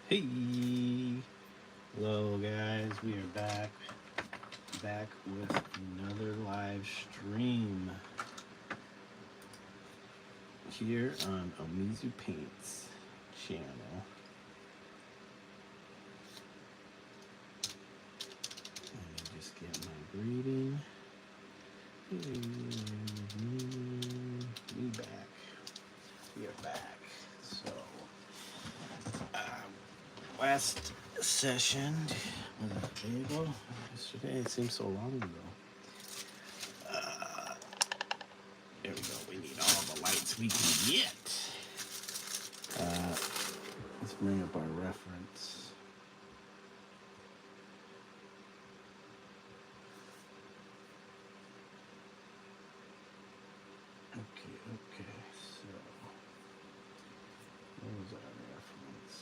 Hey, hello guys. We are back with another live stream here on Omizu Paintz channel. Let me just get my greeting. We back. We are back. So, last session. There you go. Yesterday, it seems so long ago. There we go. We need all the lights we can get. Let's bring up our reference. Okay. So, what was our reference?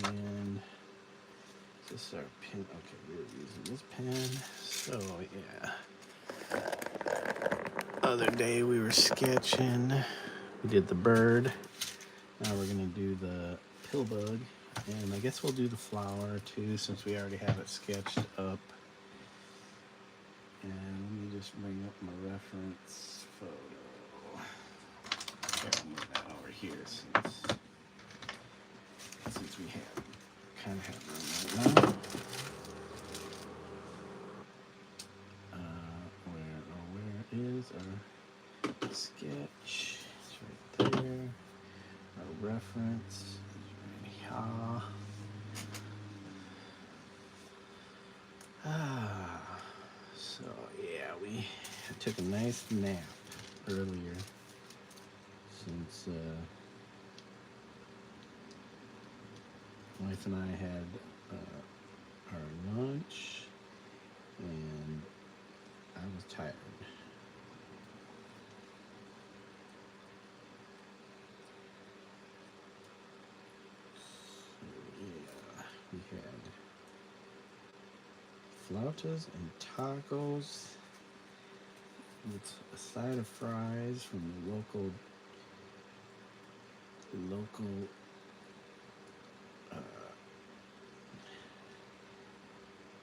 And this is our pen. Okay, we were using this pen. So, yeah. Other day we were sketching. We did the bird. Now we're going to do the pill bug. And I guess we'll do the flower too, since we already have it sketched up. And let me just bring up my reference photo. Okay, I'll move that over here since we kind of have room right now. Where is our sketch? It's right there. Our reference is right here. So yeah, we took a nice nap earlier since wife and I had our lunch, and I was tired. So yeah, we had flautas and tacos with a side of fries from the local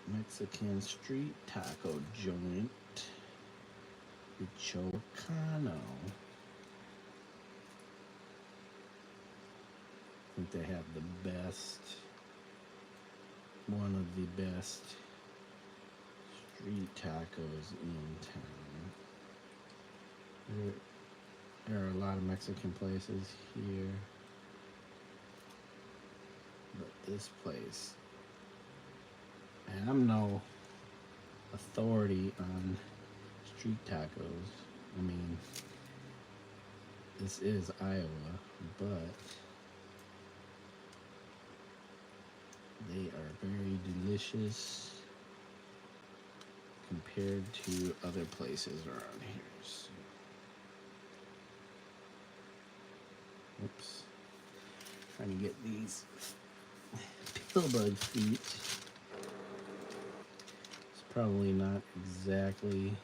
Mexican street taco joint, Chocano. I think they have one of the best street tacos in town. There are a lot of Mexican places here, but this place, and I'm no authority on street tacos. I mean, this is Iowa, but they are very delicious compared to other places around here. So, oops. Trying to get these pill bug feet. It's probably not exactly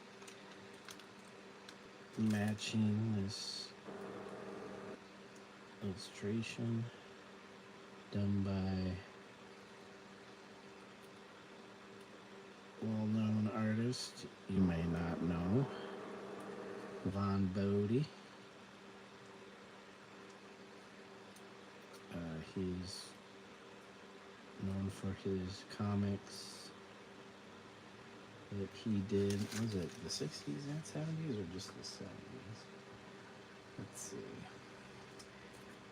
matching this illustration done by well-known artist you may not know, Vaughn Bode. He's known for his comics that he did. Was it the 60s and 70s or just the 70s? Let's see.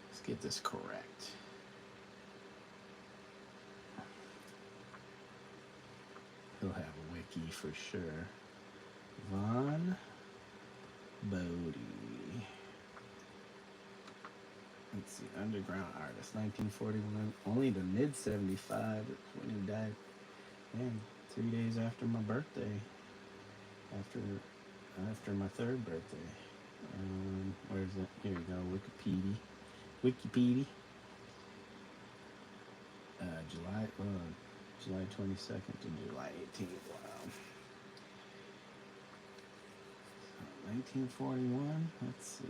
Let's get this correct. He'll have a wiki for sure. Vaughn Bode. Let's see, underground artist, 1941, only to mid-75 when he died. Man, 3 days after my birthday, after my third birthday. Where is it? Here we go, Wikipedia. July 22nd to July 18th. Wow. 1941. Let's see.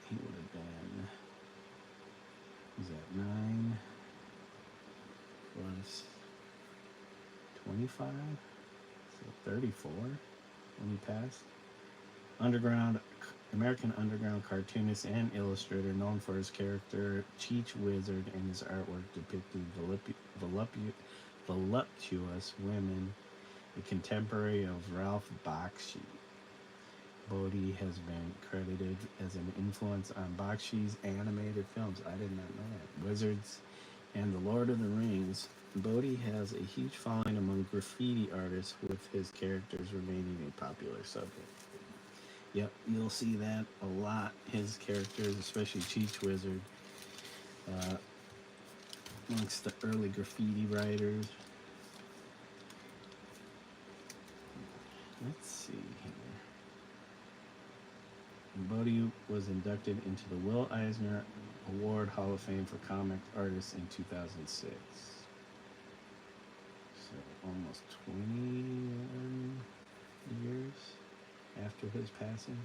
He would have been. Was that 9 plus 25? So 34 when he passed. American underground cartoonist and illustrator known for his character Cheech Wizard and his artwork depicting voluptuous women, a contemporary of Ralph Bakshi. Bode has been credited as an influence on Bakshi's animated films. I did not know that. Wizards and The Lord of the Rings. Bode has a huge following among graffiti artists, with his characters remaining a popular subject. Yep, you'll see that a lot. His characters, especially Cheech Wizard, amongst the early graffiti writers. Let's see here. Bode was inducted into the Will Eisner Award Hall of Fame for comic artists in 2006. So almost 21 years after his passing.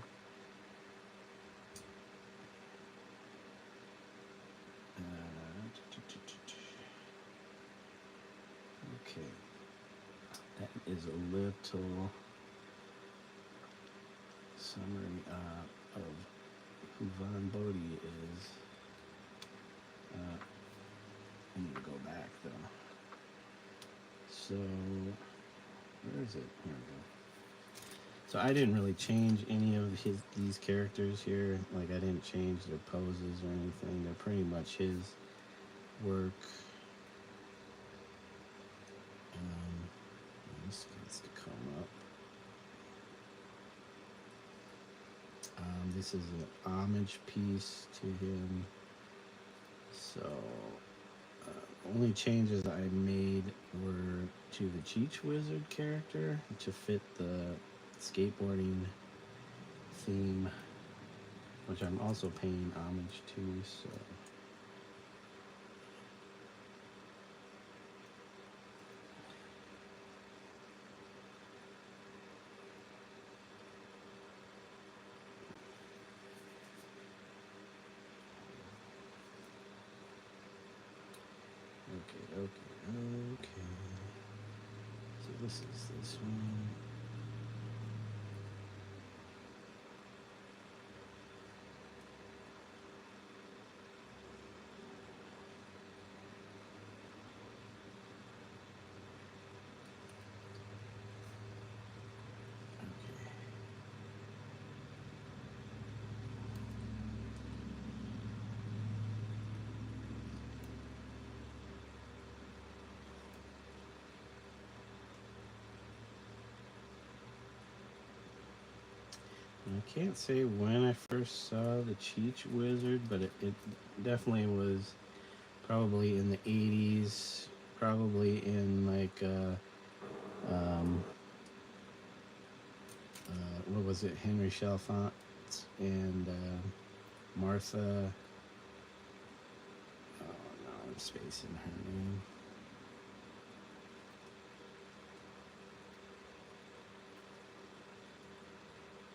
Okay, that is a little summary of who Vaughn Bode is. I need to go back though. So where is it? Here we go. So I didn't really change any of these characters here. Like I didn't change their poses or anything. They're pretty much his work. This gets to come up. This is an homage piece to him. So only changes I made were to the Cheech Wizard character to fit the skateboarding theme, which I'm also paying homage to. So okay. So this is this one. I can't say when I first saw the Cheech Wizard, but it definitely was probably in the 80s, probably in like, what was it, Henry Chalfant and Martha, oh no, I'm spacing her name.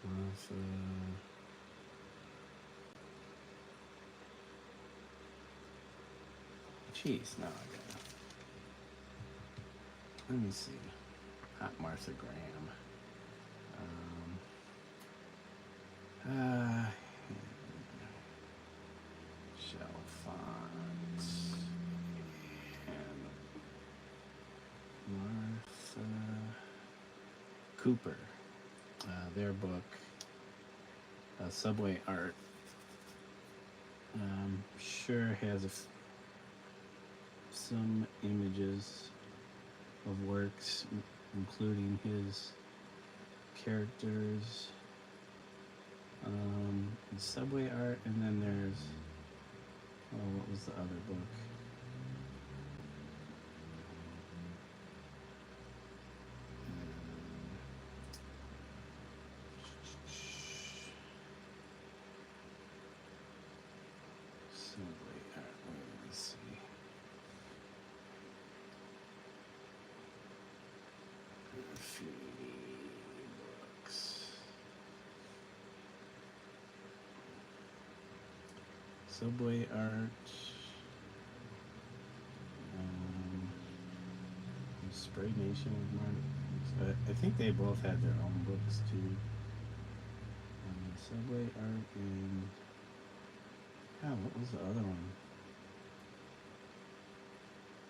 Martha. Jeez, now I got. Let me see. Not Martha Graham. Chalfant and Martha Cooper. Their book, Subway Art, sure has some images of works, including his characters, Subway Art, and then there's, what was the other book? Subway art. Spray Nation of Martin. I think they both had their own books too. Subway art and what was the other one?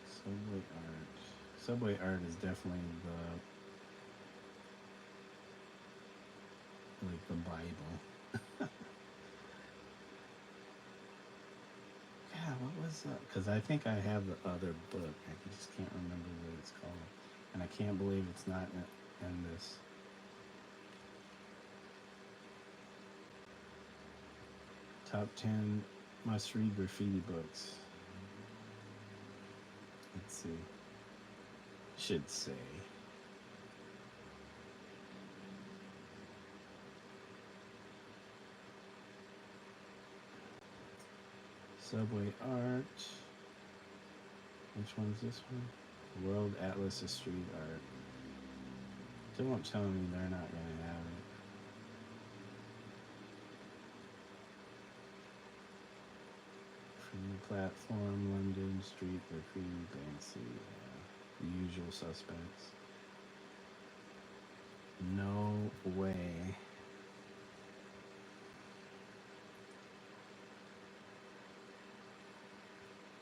Subway art. Subway art is definitely the Bible. Yeah, what was that? Because I think I have the other book. I just can't remember what it's called, and I can't believe it's not in this. Top 10 must-read graffiti books. Let's see. Should say. Subway art. Which one's this one? World Atlas of Street Art. Don't tell me they're not going to have it. From the platform, London Street, Graffiti, Banksy, the usual suspects. No way.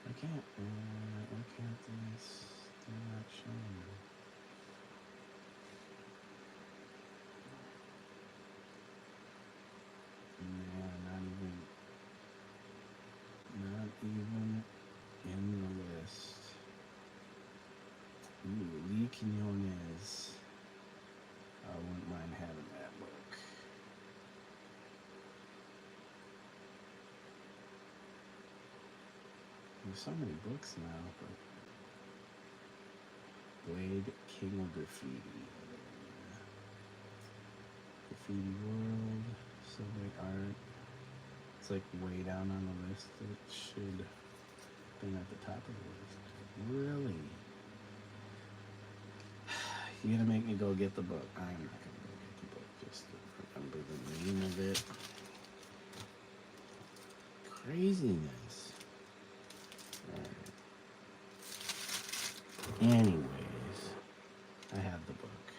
Why can't this? They're not showing. Man, not even in the list. Ooh, Lee Quinones. I wouldn't mind having that book. There's so many books now, but Blade, King of Graffiti. Graffiti World, Subway Art. It's like way down on the list. It should have been at the top of the list. Really? You're gonna make me go get the book. I'm not gonna go get the book just to remember the name of it. Craziness. Alright. Anyways, I have the book.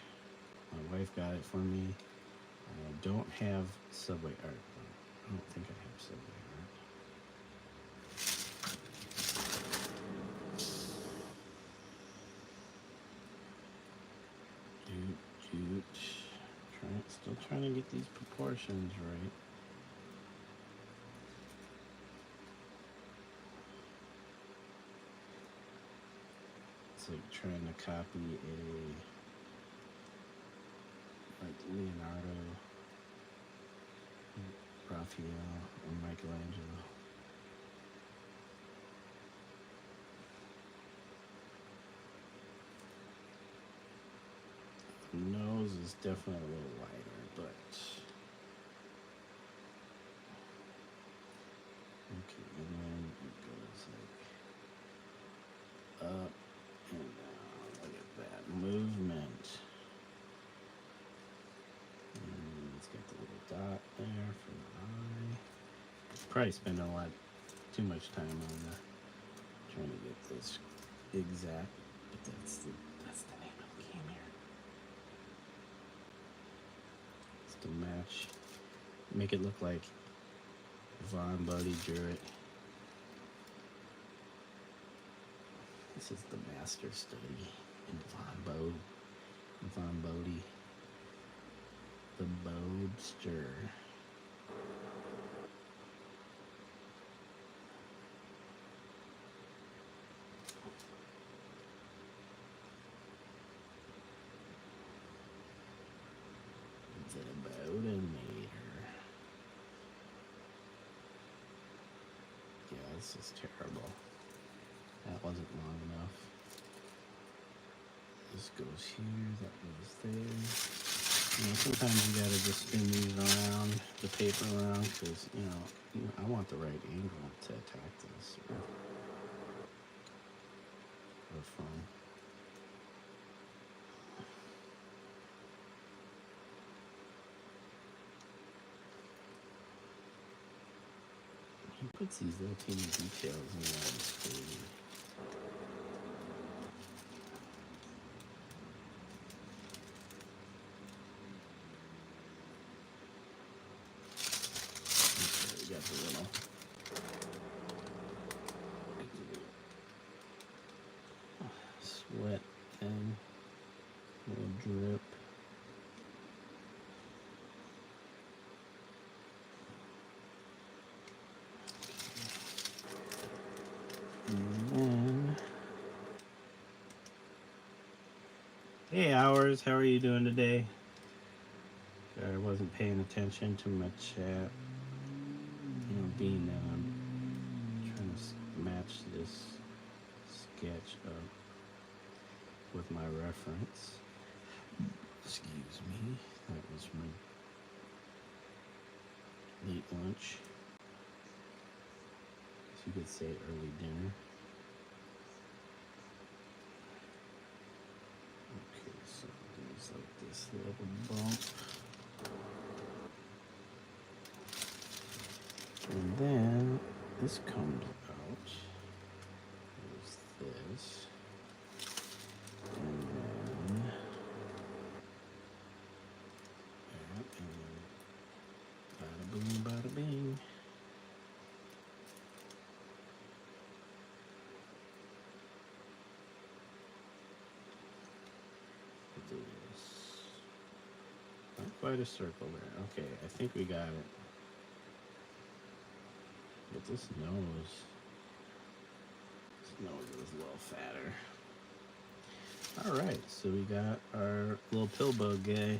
My wife got it for me. I don't have Subway art though. I don't think I have Subway art. Still trying to get these proportions right. It's like trying to copy like Leonardo, Raphael, or Michelangelo. The nose is definitely a little wider, but okay, and then it goes like up and down. Look at that movement. And it's got the little dot there for the eye. Probably spending a lot too much time on trying to get this exact, but that's the name of the game here. It's to match, make it look like Vaughn Bode drew it. This is the master study in Vaughn Bode, the Bodester. Yeah, this is terrible. That wasn't long enough. This goes here, that goes there. You know, sometimes you gotta just spin these around, the paper around, because, you know, I want the right angle to attack this or from. He puts these little teeny details in there on the screen. Okay, we got the little sweat thing, little drip. And then, hey Hours, how are you doing today? Sorry, I wasn't paying attention to my chat. You know, being that I'm trying to match this sketch up with my reference. Excuse me, that was my late lunch. You could say early dinner. Okay, so there's like this little bump. And then this comes out. There's this. And then that, and then bada boom, bada bing. Not quite a circle there. Okay, I think we got it. But this nose is a little fatter. Alright, so we got our little pill bug guy.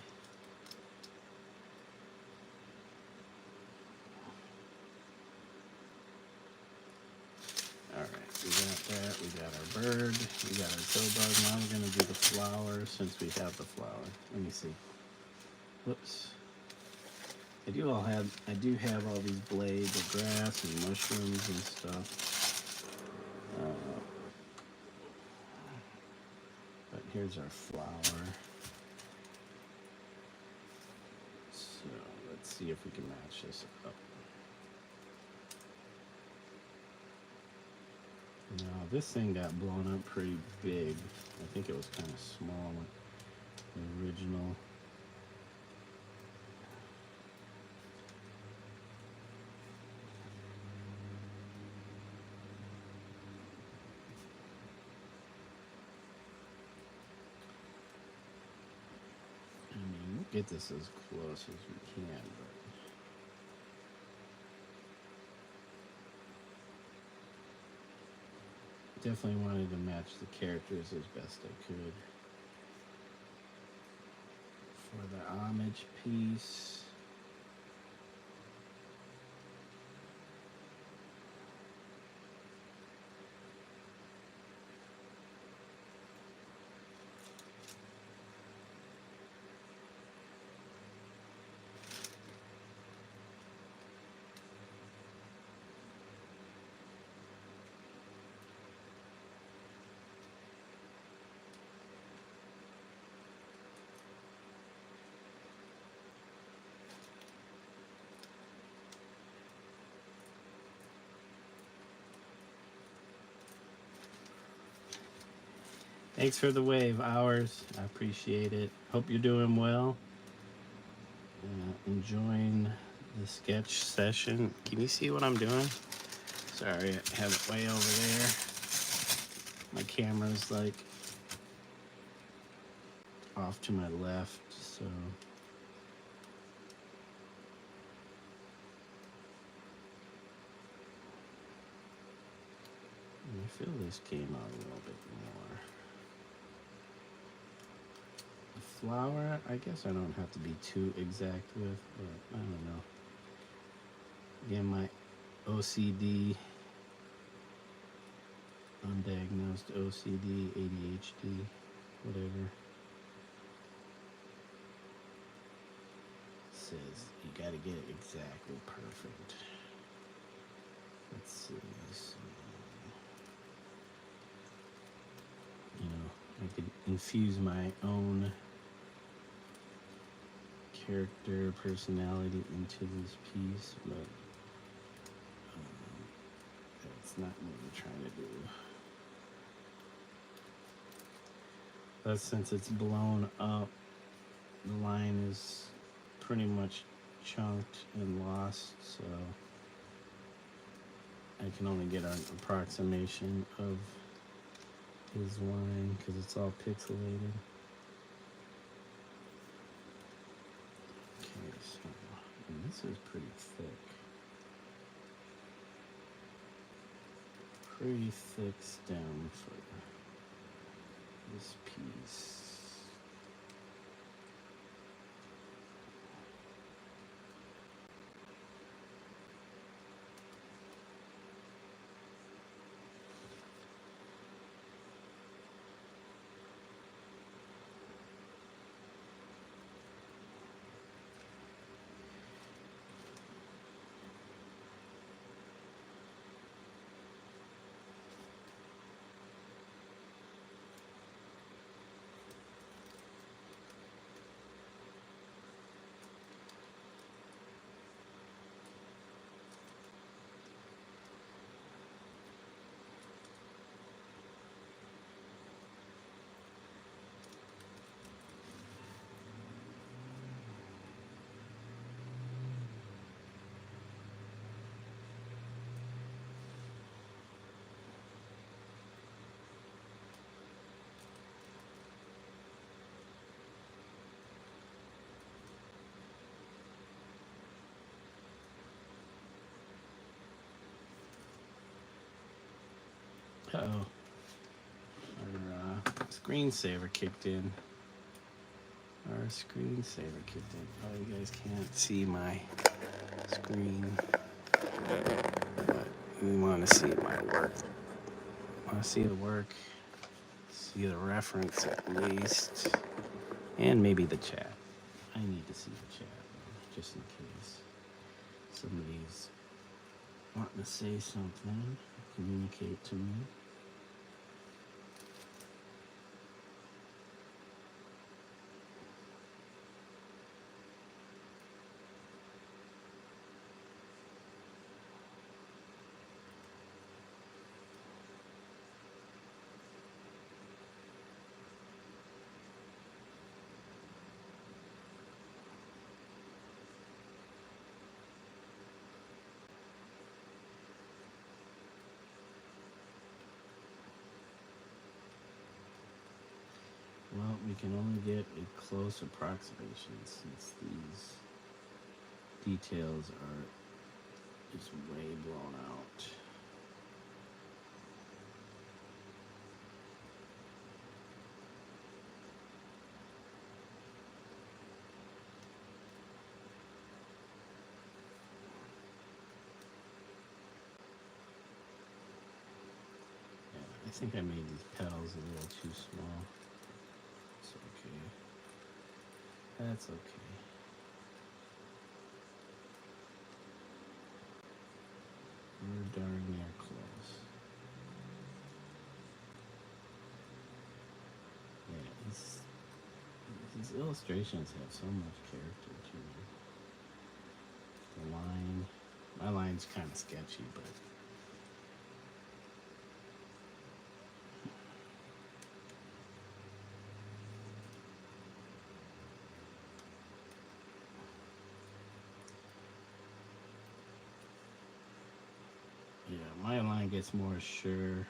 Alright, we got that, we got our bird, we got our pill bug. Now we're going to do the flower since we have the flower. Let me see. Whoops. I do have all these blades of grass and mushrooms and stuff. But here's our flower. So let's see if we can match this up. Now this thing got blown up pretty big. I think it was kind of small, like the original. Get this as close as we can, but definitely wanted to match the characters as best I could. For the homage piece, thanks for the wave, Hours. I appreciate it. Hope you're doing well. Enjoying the sketch session. Can you see what I'm doing? Sorry, I have it way over there. My camera's like off to my left, so I feel this came out a little bit more. The flower, I guess I don't have to be too exact with, but I don't know. Again, my OCD, undiagnosed OCD, ADHD, whatever, says you gotta get it exactly perfect. Let's see. You know, I could infuse my own character personality into this piece, but That's not what we're trying to do. But since it's blown up, the line is pretty much chunked and lost, so I can only get an approximation of his line because it's all pixelated. Okay, so and this is pretty thick. Pretty thick stem for this piece. Uh-oh. Our screensaver kicked in. Our screensaver kicked in. Oh, you guys can't see my screen. But we want to see my work. Want to see the work. See the reference at least. And maybe the chat. I need to see the chat, just in case somebody's wanting to say something, communicate to me. Well, we can only get a close approximation since these details are just way blown out. Yeah, I think I made these petals a little too small. It's okay. That's okay. We're darn near close. Yeah, these illustrations have so much character to them. The line, my line's kind of sketchy, but yeah, my line gets more sure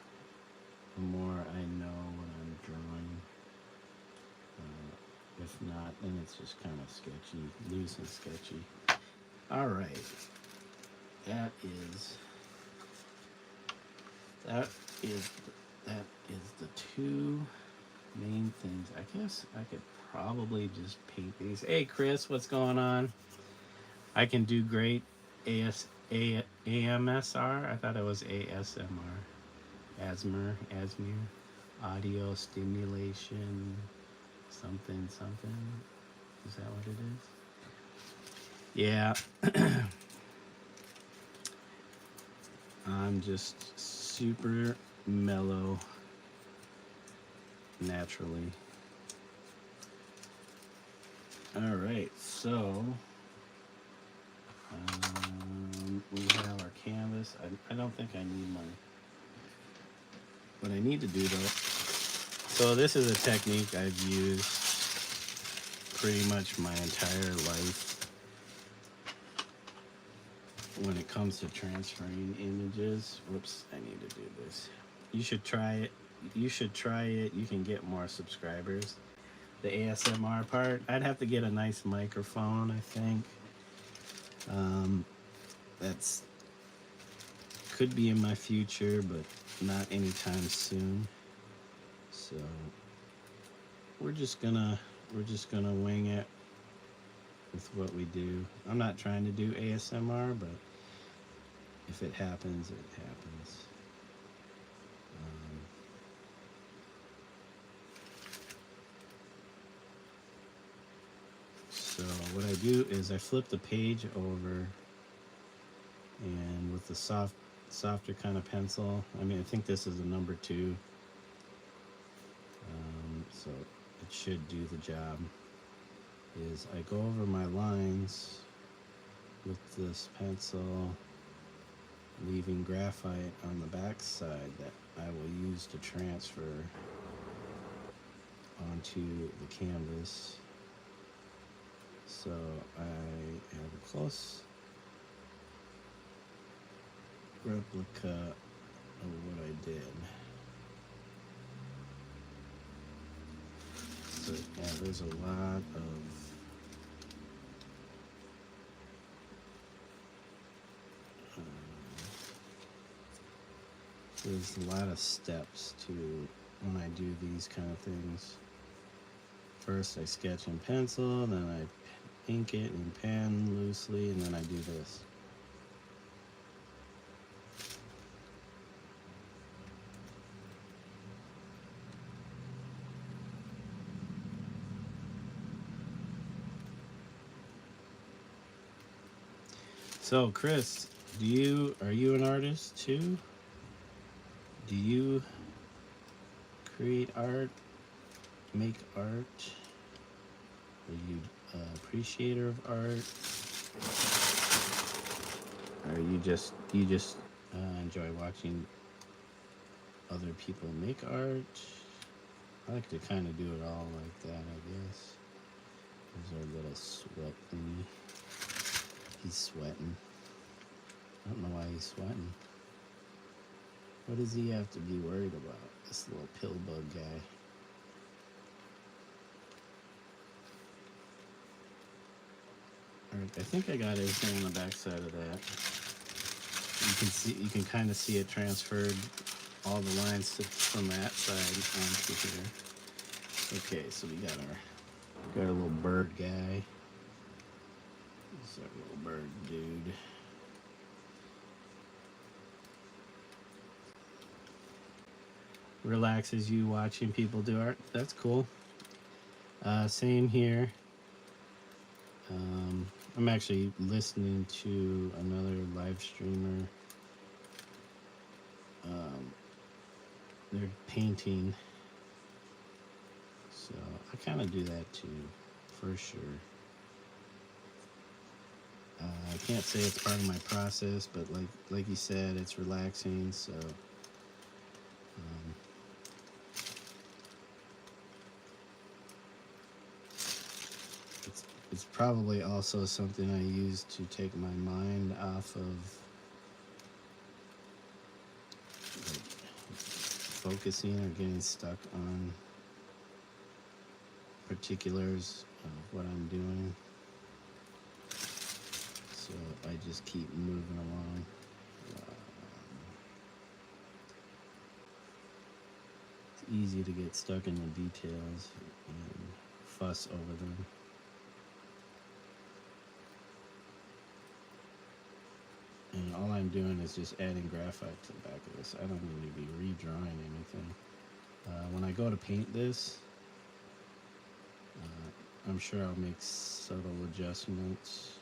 the more I know what I'm drawing. If not, then it's just kind of sketchy, loose and sketchy. All right, that is the two main things. I guess I could probably just paint these. Hey Chris, what's going on? I can do great AMSR. I thought it was ASMR. Asmr, audio stimulation, something. Is that what it is? Yeah. I'm just super mellow naturally. All right, so we have our canvas. I don't think I need my, what I need to do though. So this is a technique I've used pretty much my entire life when it comes to transferring images. Whoops, I need to do this. You should try it. You should try it. You can get more subscribers. The ASMR part, I'd have to get a nice microphone, I think. That's could be in my future, but not anytime soon. So we're just gonna wing it with what we do. I'm not trying to do ASMR, but if it happens, it happens. So what I do is I flip the page over, and with the softer kind of pencil, I mean, I think this is a number 2, so it should do the job, is I go over my lines with this pencil, leaving graphite on the back side that I will use to transfer onto the canvas. So I have a close replica of what I did. So yeah, there's a lot of there's a lot of steps to when I do these kind of things. First I sketch in pencil, then I ink it in pen loosely, and then I do this. So Chris, are you an artist too? Do you create art, make art? Are you an appreciator of art? Or you just enjoy watching other people make art? I like to kind of do it all like that, I guess. There's our little sweat thingy. He's sweating. I don't know why he's sweating. What does he have to be worried about? This little pill bug guy. Alright, I think I got everything on the back side of that. You can kind of see it transferred, all the lines from that side onto here. Okay, so we got our little bird guy. This is our little bird dude. Relaxes you watching people do art. That's cool. Same here. I'm actually listening to another live streamer. They're painting. So I kind of do that too, for sure. I can't say it's part of my process, but like you said, it's relaxing. So it's probably also something I use to take my mind off of focusing or getting stuck on particulars of what I'm doing. So I just keep moving along. It's easy to get stuck in the details and fuss over them. And all I'm doing is just adding graphite to the back of this. I don't need to be redrawing anything. When I go to paint this, I'm sure I'll make subtle adjustments.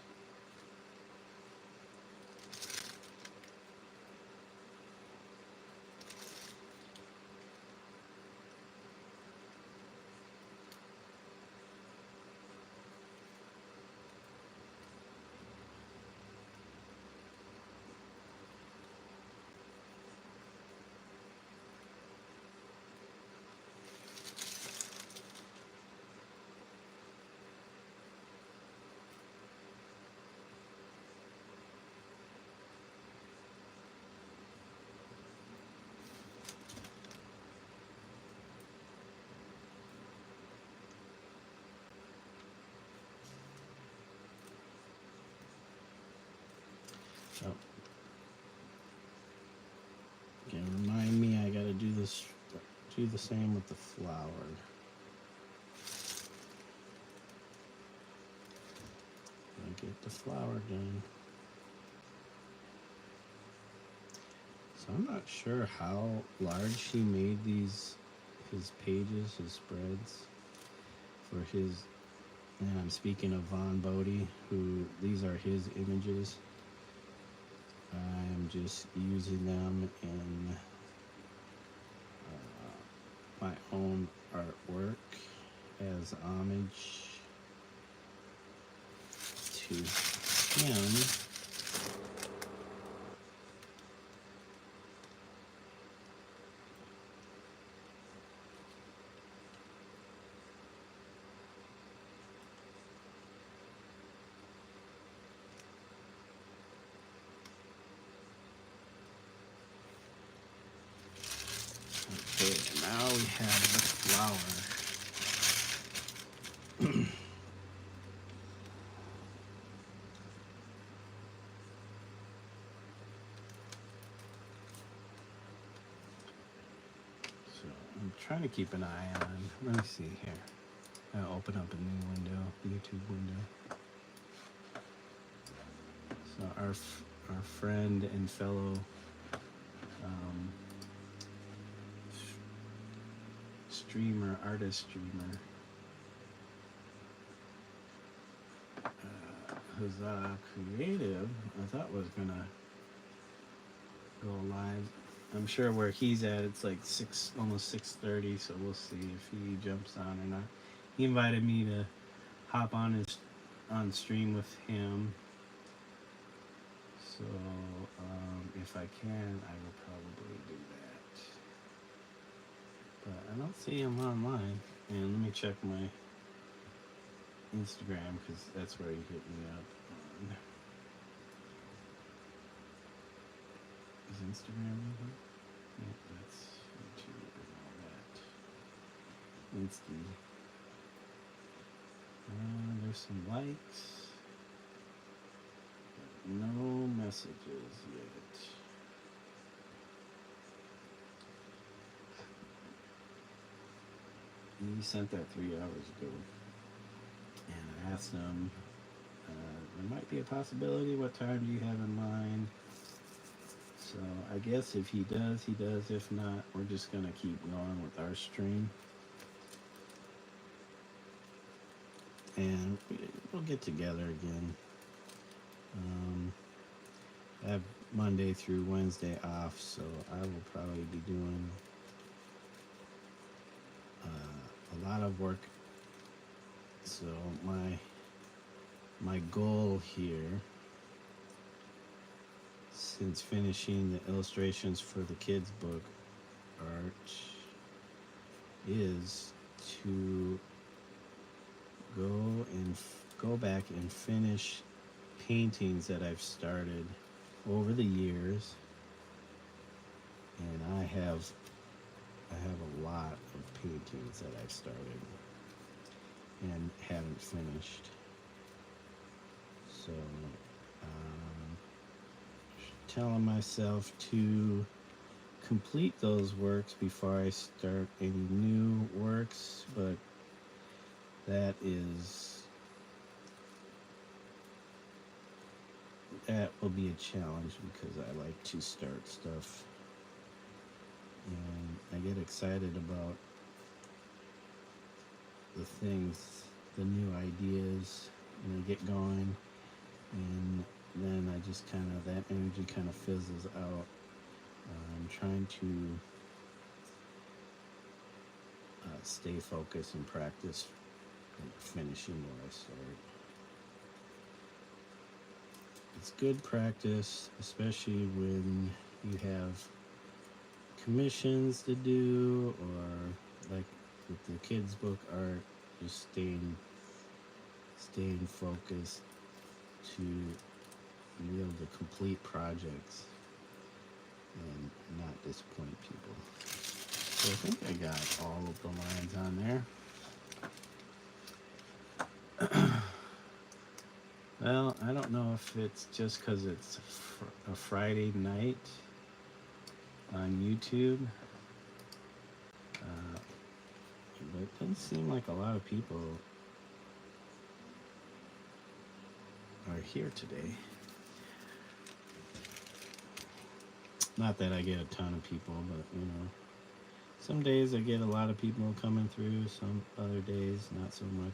Oh, okay, remind me I gotta do this, do the same with the flower. I get the flower done. So I'm not sure how large he made his pages, his spreads for his, and I'm speaking of Vaughn Bode, who these are his images. I'm just using them in my own artwork as homage to him. Okay, now we have the flower. So I'm trying to keep an eye on, let me see here. I'll open up a new window, YouTube window. So our friend and fellow streamer, artist streamer, Huzzah Creative, I thought was gonna go live. I'm sure where he's at, it's like almost 6:30, so we'll see if he jumps on or not. He invited me to hop on stream with him. So if I can, I will probably do that. But I don't see him online. And let me check my Instagram, because that's where he hit me up on. Is Instagram over? Nope, that's YouTube and all that. Insta. There's some likes. No messages yet. He sent that 3 hours ago. And I asked him, there might be a possibility. What time do you have in mind? So I guess if he does, he does. If not, we're just going to keep going with our stream. And we'll get together again. I have Monday through Wednesday off, so I will probably be doing a lot of work. So my goal here, since finishing the illustrations for the kids' book art, is to go back and finish paintings that I've started over the years, and I have a lot of paintings that I've started and haven't finished. So telling myself to complete those works before I start any new works, but that will be a challenge because I like to start stuff and I get excited about the things, the new ideas, and I get going, and then I just that energy kind of fizzles out. I'm trying to stay focused and practice finishing what I start. It's good practice, especially when you have commissions to do, or like with the kids' book art, just staying focused to be able to complete projects and not disappoint people. So I think I got all of the lines on there. Well, I don't know if it's just because it's a Friday night on YouTube, but it doesn't seem like a lot of people are here today. Not that I get a ton of people, but you know, some days I get a lot of people coming through, some other days not so much.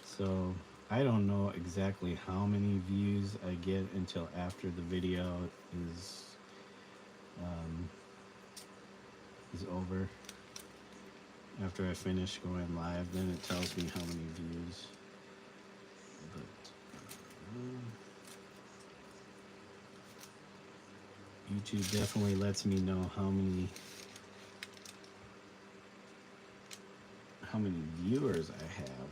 So I don't know exactly how many views I get until after the video is over. After I finish going live, then it tells me how many views. But YouTube definitely lets me know how many viewers I have.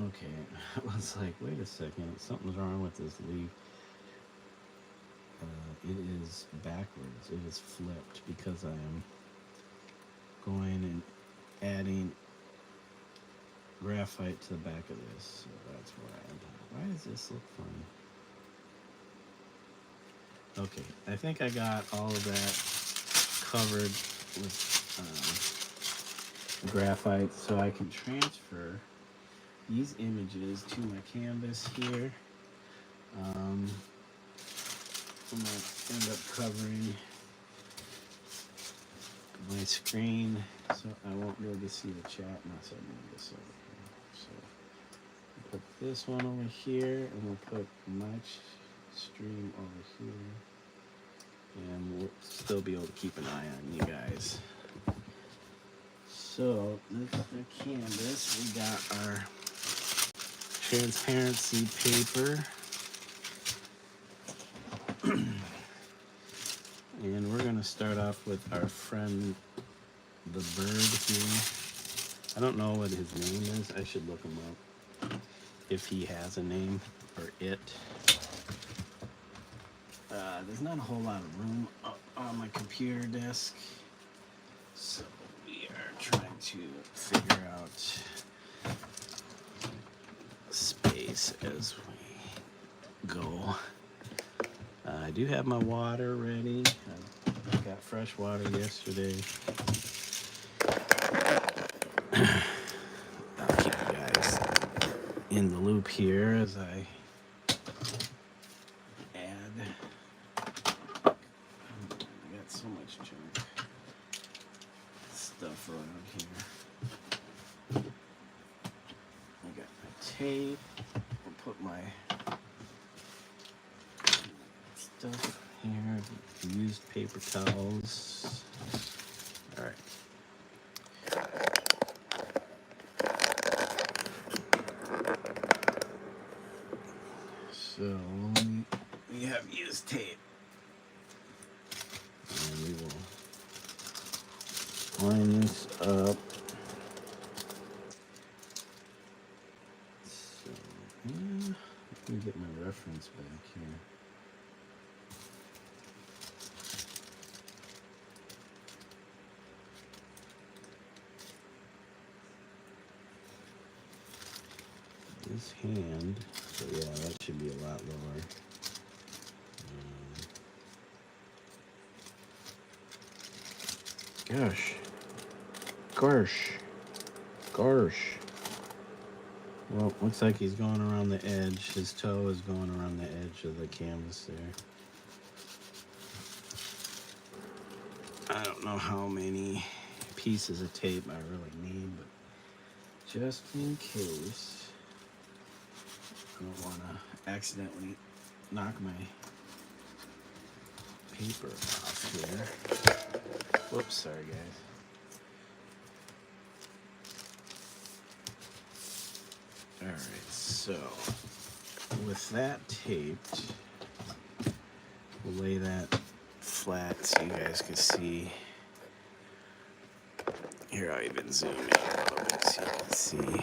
Okay, I was like, wait a second, something's wrong with this leaf. It is backwards. It is flipped because I am going and adding graphite to the back of this. So that's where I am. Why does this look funny? Okay, I think I got all of that covered with graphite, so I can transfer these images to my canvas here. I'm going to end up covering my screen so I won't be able to see the chat unless I move this over here. So we'll put this one over here, and we'll put my stream over here, and we'll still be able to keep an eye on you guys. So this is the canvas. We got our transparency paper. And we're going to start off with our friend the bird here. I don't know what his name is. I should look him up if he has a name, or it. There's not a whole lot of room up on my computer desk, so we are trying to figure out space as we go. I do have my water ready. I got fresh water yesterday. I'll keep you guys in the loop here as I add. I got so much junk stuff around here. I got my tape. I'll put my stuff here, used paper towels. All right. So we have used tape, and we will line this up. So yeah, let me get my reference back here. This hand, so yeah, that should be a lot lower. Gosh. Well, looks like he's going around the edge. His toe is going around the edge of the canvas there. I don't know how many pieces of tape I really need, but just in case. I don't want to accidentally knock my paper off here. Whoops, sorry guys. Alright, so with that taped, we'll lay that flat so you guys can see. Here, I'll even zoom in a little bit so you can see.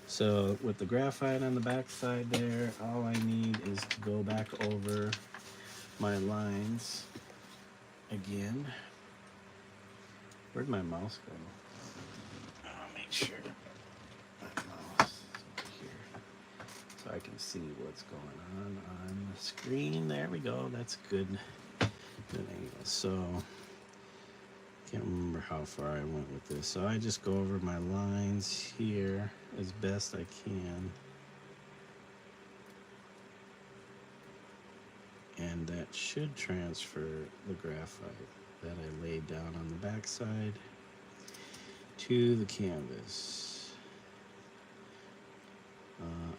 So with the graphite on the back side there, all I need is to go back over my lines again. Where'd my mouse go? I can see what's going on the screen. There we go. That's good. Good angle. So can't remember how far I went with this. So I just go over my lines here as best I can. And that should transfer the graphite that I laid down on the backside to the canvas.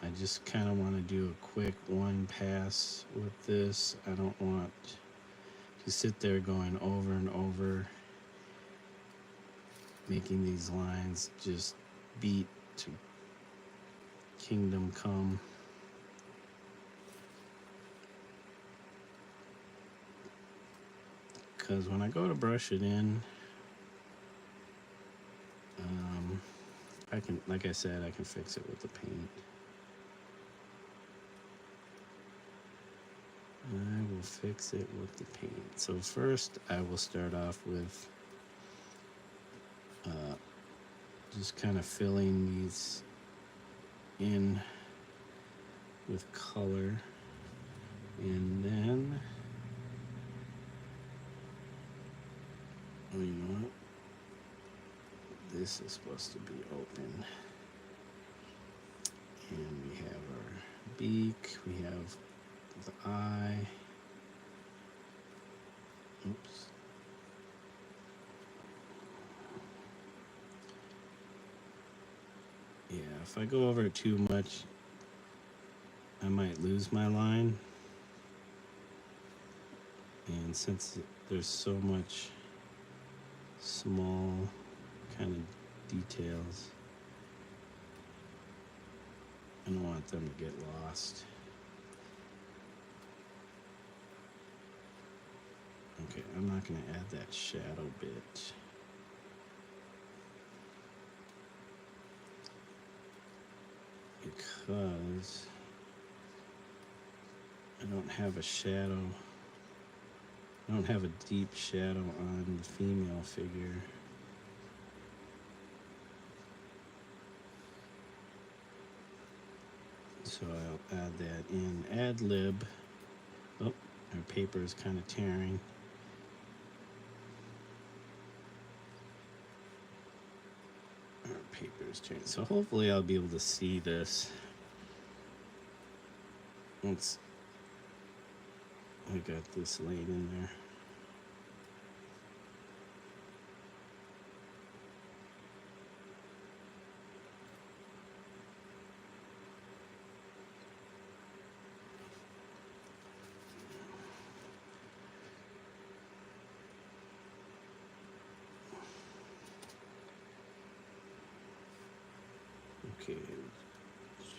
I just kind of want to do a quick one pass with this. I don't want to sit there going over and over, making these lines just beat to kingdom come. Because when I go to brush it in, I can, like I said, I can fix it with the paint. I will fix it with the paint. So first, I will start off with just kind of filling these in with color, and then, oh, you know what? This is supposed to be open. And we have our beak, we have the eye. Oops. Yeah, if I go over it too much, I might lose my line. And since there's so much small kind of details, I don't want them to get lost. Okay, I'm not going to add that shadow bit. Because I don't have a shadow. I don't have a deep shadow on the female figure. So I'll add that in. Ad lib. Oh, our paper is kind of tearing. Our paper is tearing. So hopefully I'll be able to see this once I got this laid in there. Okay,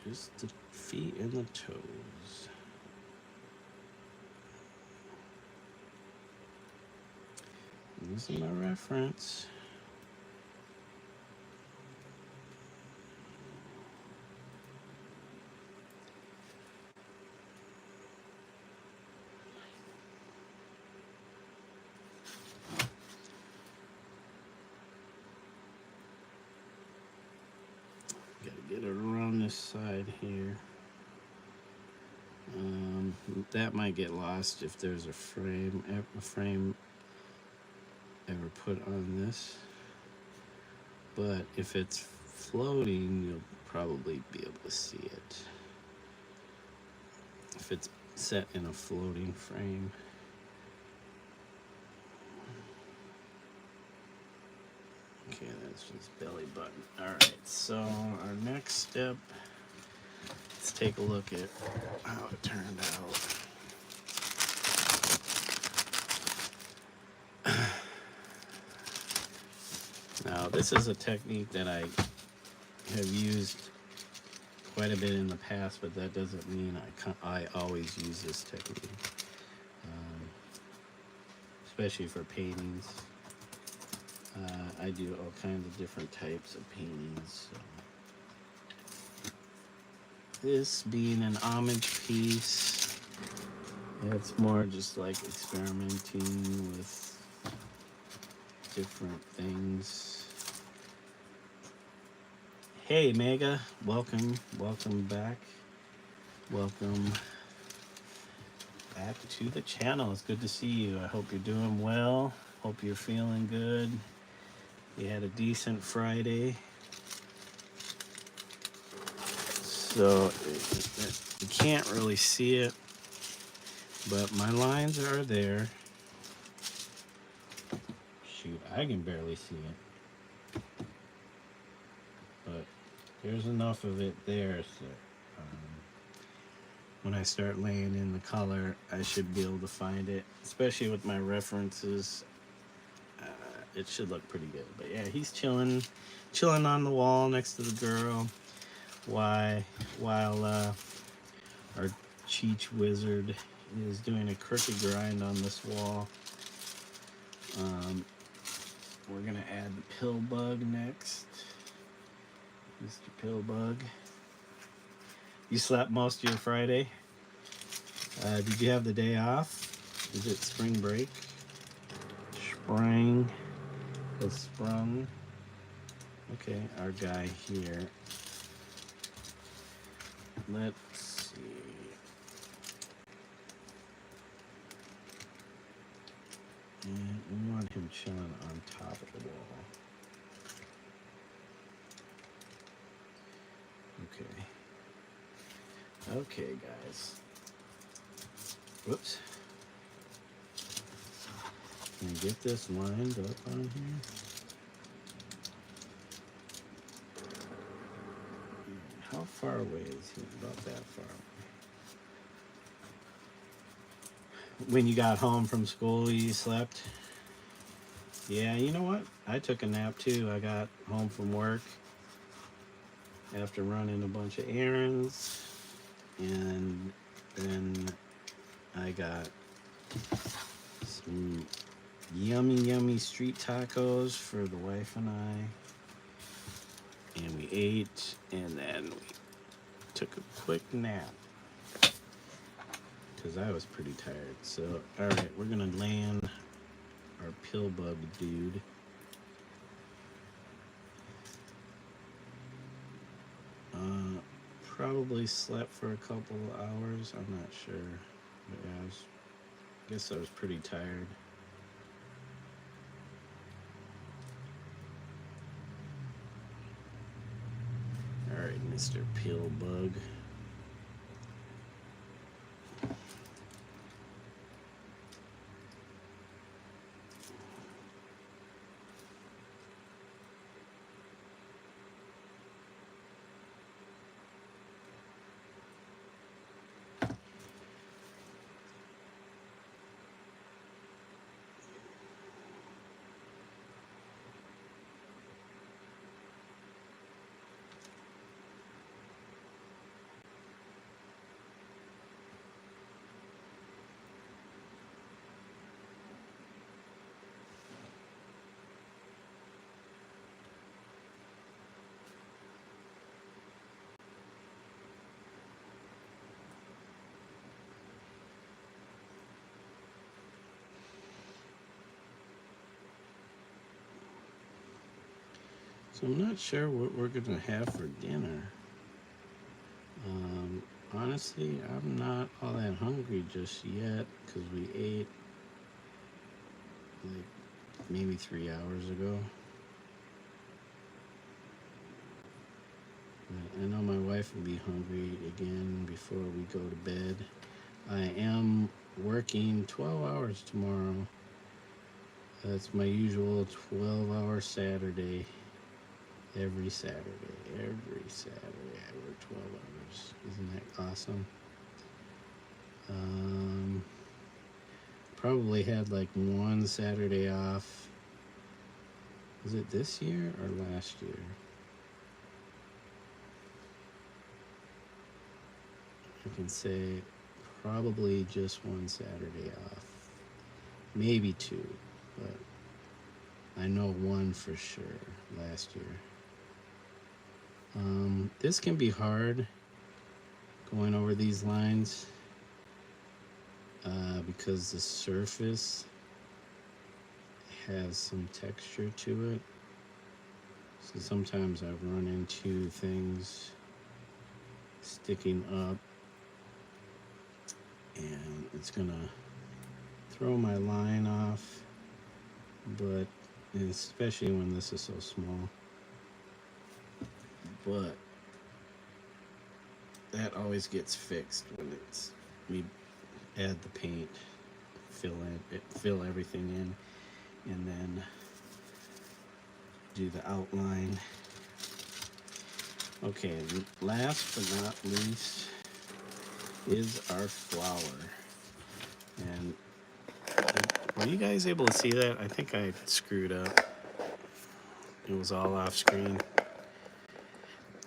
just the feet and the toes. This is my reference. Gotta get it around this side here. That might get lost if there's a frame ever put on this. But if it's floating, you'll probably be able to see it. If it's set in a floating frame. Okay, that's just belly button. Alright, so our next step, let's take a look at how it turned out. Now, this is a technique that I have used quite a bit in the past, but that doesn't mean I always use this technique, especially for paintings. I do all kinds of different types of paintings. So. This being an homage piece, it's more just like experimenting with different things. Hey Mega, welcome back. Welcome back to the channel. It's good to see you. I hope you're doing well. Hope you're feeling good. You had a decent Friday. So you can't really see it, but my lines are there. Shoot, I can barely see it. But there's enough of it there, so when I start laying in the color, I should be able to find it, especially with my references. It should look pretty good. But yeah, he's chilling on the wall next to the girl, while our Cheech wizard is doing a crooked grind on this wall. We're gonna add the pill bug next. Mr. Pillbug. You slept most of your Friday? Did you have the day off? Is it spring break? Spring has sprung. Okay, our guy here. Let's see. And we want him chilling on top of the wall. Okay. Okay, guys. Whoops. Can I get this lined up on here? How far away is he? About that far away. When you got home from school, you slept? Yeah, you know what? I took a nap too. I got home from work after running a bunch of errands, and then I got some yummy street tacos for the wife and I, and we ate, and then we took a quick nap because I was pretty tired. So all right, we're gonna land our pillbug dude. Probably slept for a couple of hours. I'm not sure. But yeah, I guess I was pretty tired. All right, Mr. Pillbug. So I'm not sure what we're gonna have for dinner. Honestly, I'm not all that hungry just yet because we ate like maybe 3 hours ago. I know my wife will be hungry again before we go to bed. I am working 12 hours tomorrow. That's my usual 12-hour Saturday. Every Saturday. I work 12 hours. Isn't that awesome? Probably had like one Saturday off. Was it this year or last year? I can say probably just one Saturday off. Maybe two, but I know one for sure last year. This can be hard going over these lines because the surface has some texture to it. So sometimes I've run into things sticking up and it's gonna throw my line off, but especially when this is so small. But that always gets fixed when we add the paint, fill everything in, and then do the outline. Okay, last but not least is our flower. And were you guys able to see that? I think I screwed up. It was all off screen.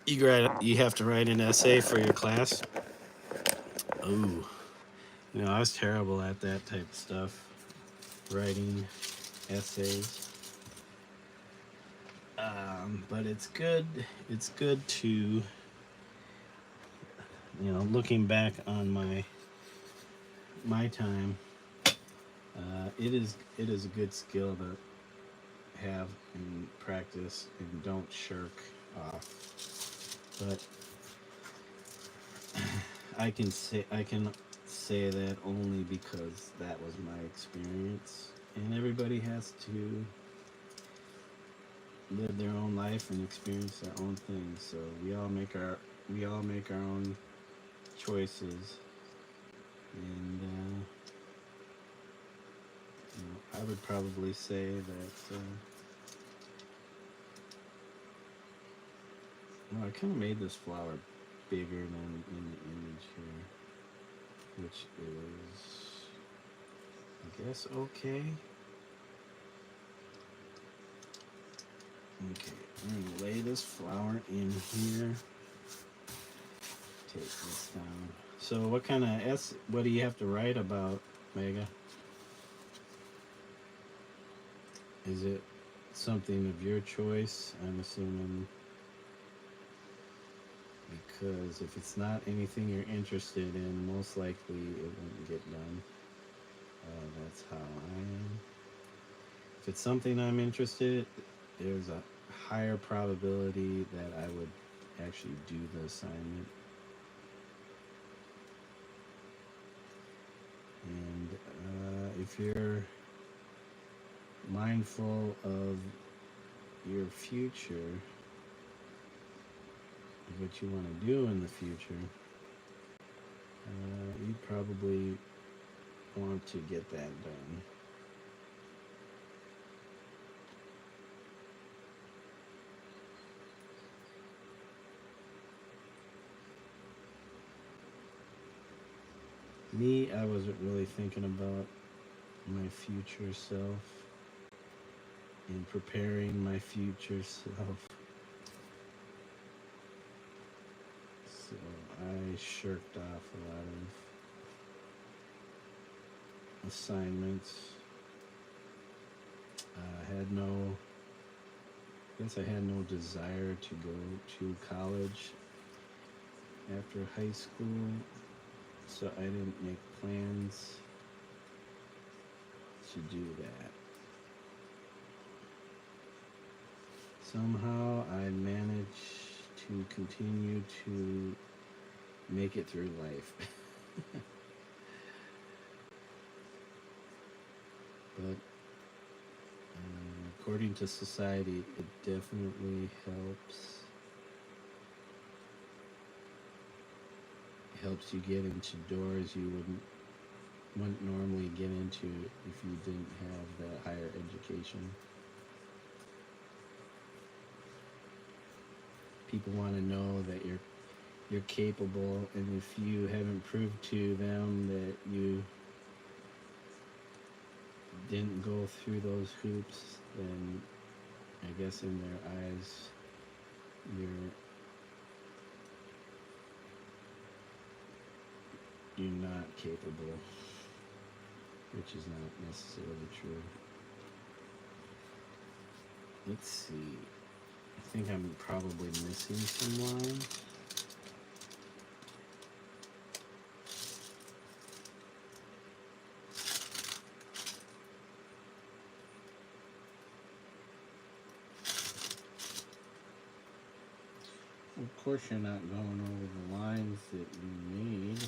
You have to write an essay for your class. Oh, I was terrible at that type of stuff, writing essays. But it's good. It's good to, looking back on my time. It is a good skill to have and practice, and don't shirk off. But I can say that only because that was my experience, and everybody has to live their own life and experience their own things. So we all make our own choices, and I would probably say that. I kind of made this flower bigger than in the image here, which is, I guess, okay. Okay, I'm gonna lay this flower in here. Take this down. So what do you have to write about, Mega? Is it something of your choice? I'm assuming, because if it's not anything you're interested in, most likely it won't get done. That's how I am. If it's something I'm interested in, there's a higher probability that I would actually do the assignment. And if you're mindful of your future, what you want to do in the future, you probably want to get that done. Me, I wasn't really thinking about my future self and preparing my future self. So I shirked off a lot of assignments. I had no desire to go to college after high school, so I didn't make plans to do that. Somehow I managed to continue to make it through life. But according to society, it definitely helps you get into doors you wouldn't normally get into if you didn't have that higher education. People want to know that you're capable, and if you haven't proved to them that you didn't go through those hoops, then I guess in their eyes you're not capable, which is not necessarily true. Let's see. I think I'm probably missing some lines. Of course, you're not going over the lines that you made.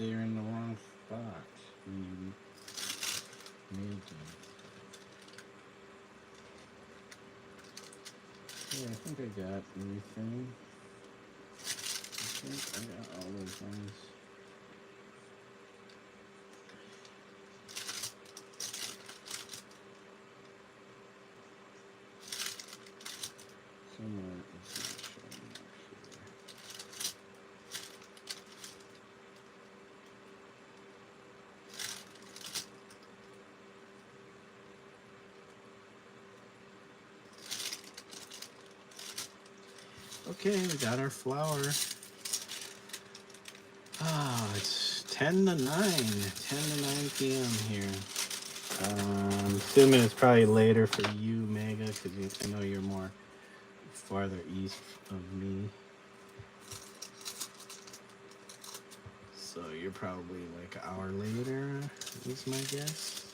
they're in the wrong spot when you made them. Yeah, I think I got everything. I think I got all those ones. Somewhere it's not showing up here. Okay, we got our flour. Ah, it's 10 to 9 p.m. here. I'm assuming it's probably later for you, Mega, because I know you're more farther east of me. So you're probably like an hour later, is my guess.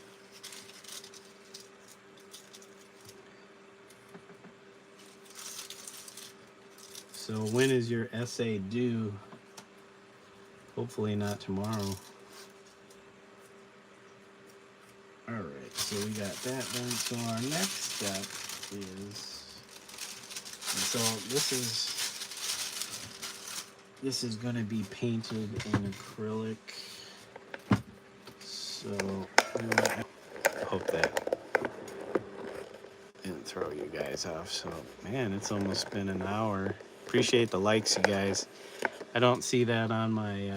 So when is your essay due? Hopefully not tomorrow. Alright, so we got that done. So our next step is, so this is going to be painted in acrylic. So I hope that didn't throw you guys off. So man, it's almost been an hour. Appreciate the likes, you guys. I don't see that on my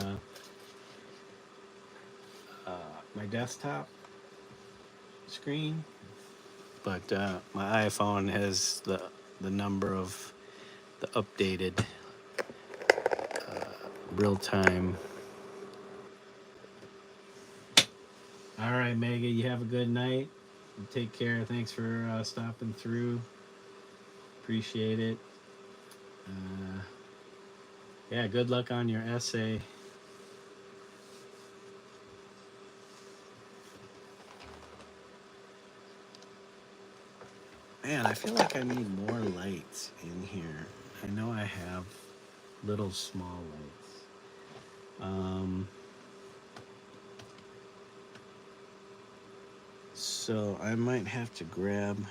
my desktop screen, but my iPhone has the number of the updated real-time. All right, Mega, you have a good night. Take care. Thanks for stopping through. Appreciate it. Yeah, good luck on your essay. Man, I feel like I need more lights in here. I know I have little small lights. So I might have to grab,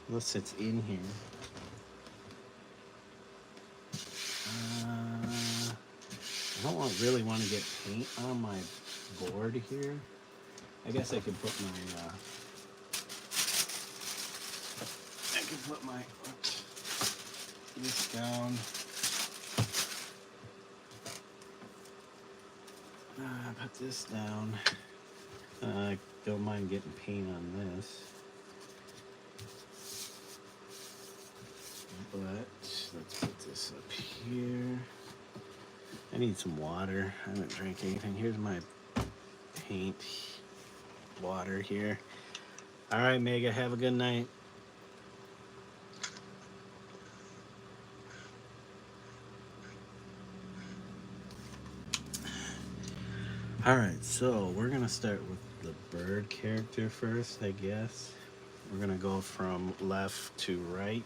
unless it's in here. I don't really want to get paint on my board here. I guess I could put my this down. Put this down. I don't mind getting paint on this. But let's put this up here. I need some water. I haven't drank anything. Here's my paint water here. All right, Mega, have a good night. All right, so we're gonna start with the bird character first, I guess. We're gonna go from left to right.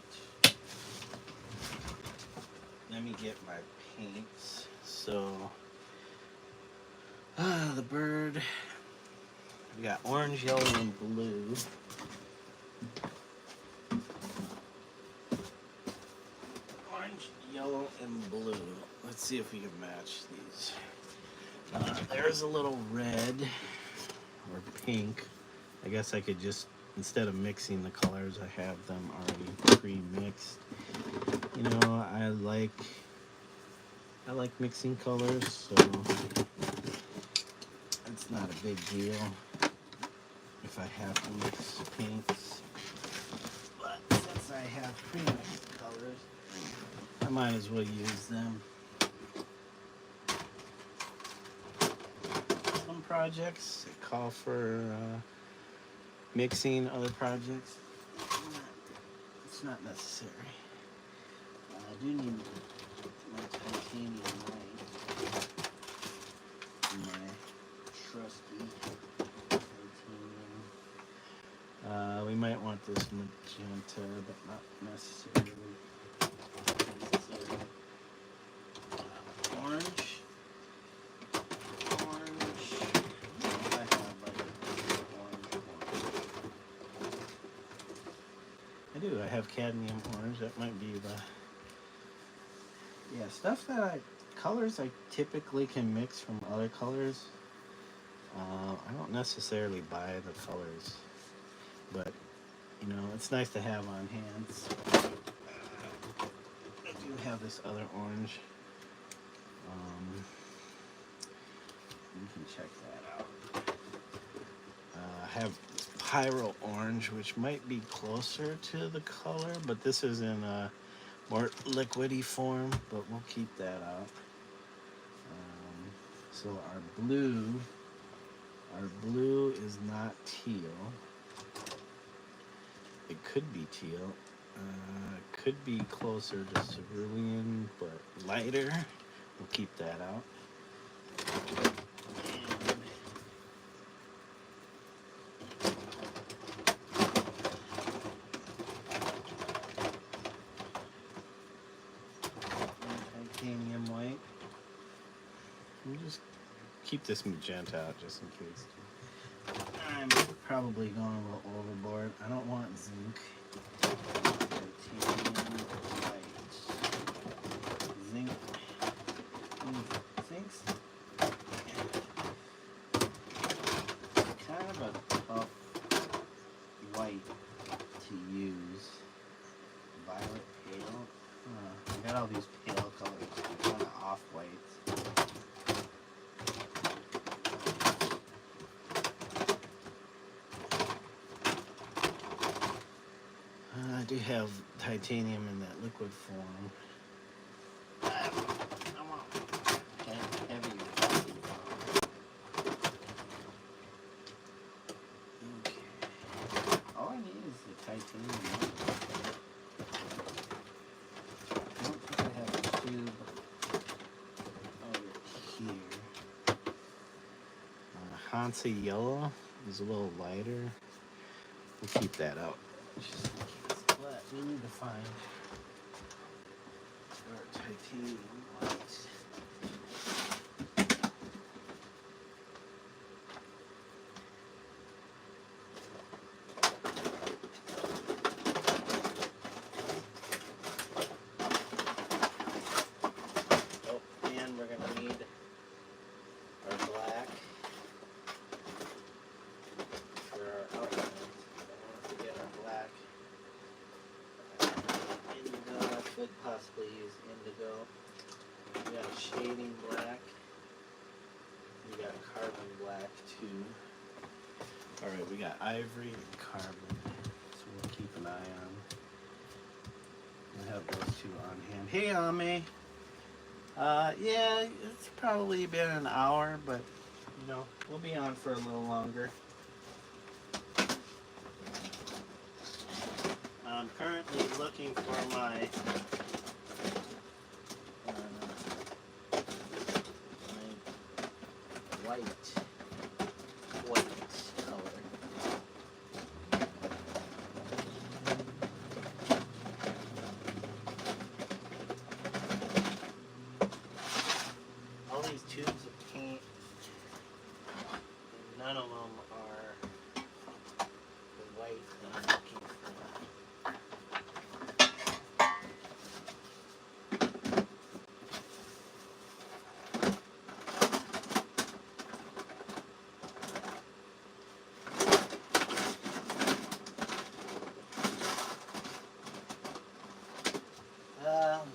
Let me get my paints. So, the bird. We got orange, yellow, and blue. Orange, yellow, and blue. Let's see if we can match these. There's a little red or pink. I guess I could just, instead of mixing the colors, I have them already pre-mixed. You know, I like mixing colors, so it's not a big deal if I have to mix paints. But since I have pre-mixed colors, I might as well use them. Some projects call for mixing, other projects it's not necessary. I do need my titanium light, my trusty titanium. We might want this magenta, but not necessarily. Orange. I have cadmium orange. That might be the... Yeah, stuff that colors I typically can mix from other colors. I don't necessarily buy the colors, but you know, it's nice to have on hand. I do have this other orange. You can check that out. I have Pyro Orange, which might be closer to the color, but this is in a more liquidy form, but we'll keep that out. So our blue is not teal. It could be teal. Could be closer to cerulean, but lighter. We'll keep that out. Titanium white. We'll just keep this magenta out just in case. I'm probably going a little overboard. I don't want zinc. Titanium white. Zinc. Zinc's kind of a tough white to use. Violet pale. I got all these pale colors, kind of off whites. I do have titanium in that liquid form. I want heavy. Okay. All I need is the titanium. I don't think I have a tube over here. Hansa yellow is a little lighter. We'll keep that out. Just in case. But we need to find our titanium white. Oh, and we're going to need our black for our outlines. Don't want to forget our black. Indigo, I could possibly use indigo. We got a shading black. We got carbon black too. Alright, we got ivory and carbon. So we'll keep an eye on. We'll have those two on hand. Hey, Ame. Yeah, it's probably been an hour, but you know, we'll be on for a little longer. I'm currently looking for my white color. All these tubes of paint, none of them are the white that I'm looking for.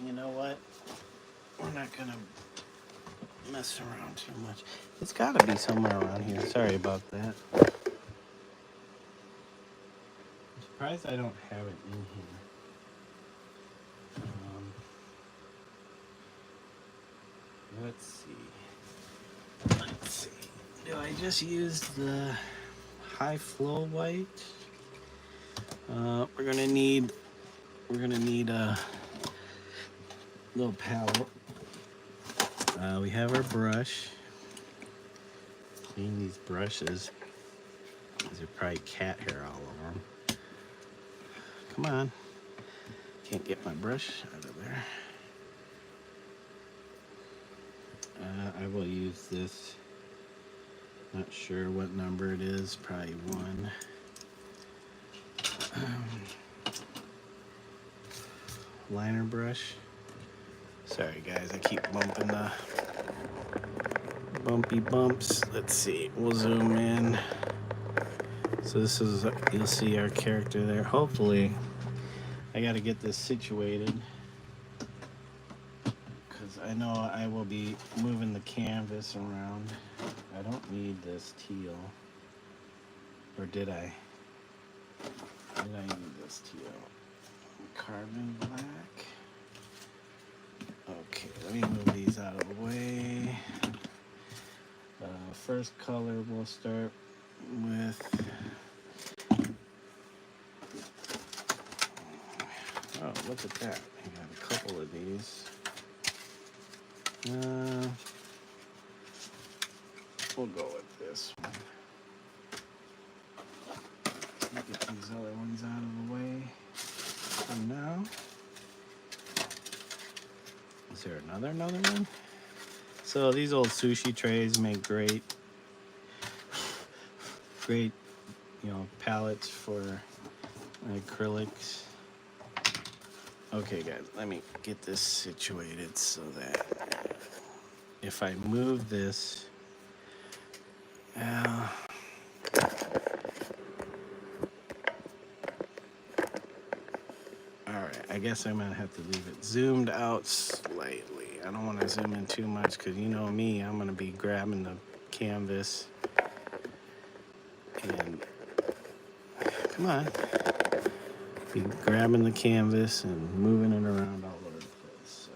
You know what? We're not gonna mess around too much. It's gotta be somewhere around here. Sorry about that. I'm surprised I don't have it in here. Let's see. Do I just use the high flow white? We're gonna need a little palette. We have our brush. Clean these brushes. These are probably cat hair all over them. Come on. Can't get my brush out of there. I will use this. Not sure what number it is. Probably 1. liner brush. Sorry guys, I keep bumping the bumpy bumps. Let's see, we'll zoom in. So this is, you'll see our character there. Hopefully, I gotta get this situated because I know I will be moving the canvas around. I don't need this teal. Or did I? Did I need this teal? Carbon black. Okay, let me move these out of the way. First color we'll start with. Oh, look at that. I got a couple of these. We'll go with this one. Get these other ones out of the way for now. Is there another one? So these old sushi trays make great, you know, palettes for acrylics. Okay guys, let me get this situated so that if I move this, alright, I guess I'm gonna have to leave it zoomed out slightly. I don't want to zoom in too much because you know me, I'm gonna be grabbing the canvas and come on. Be grabbing the canvas and moving it around all over the place. So,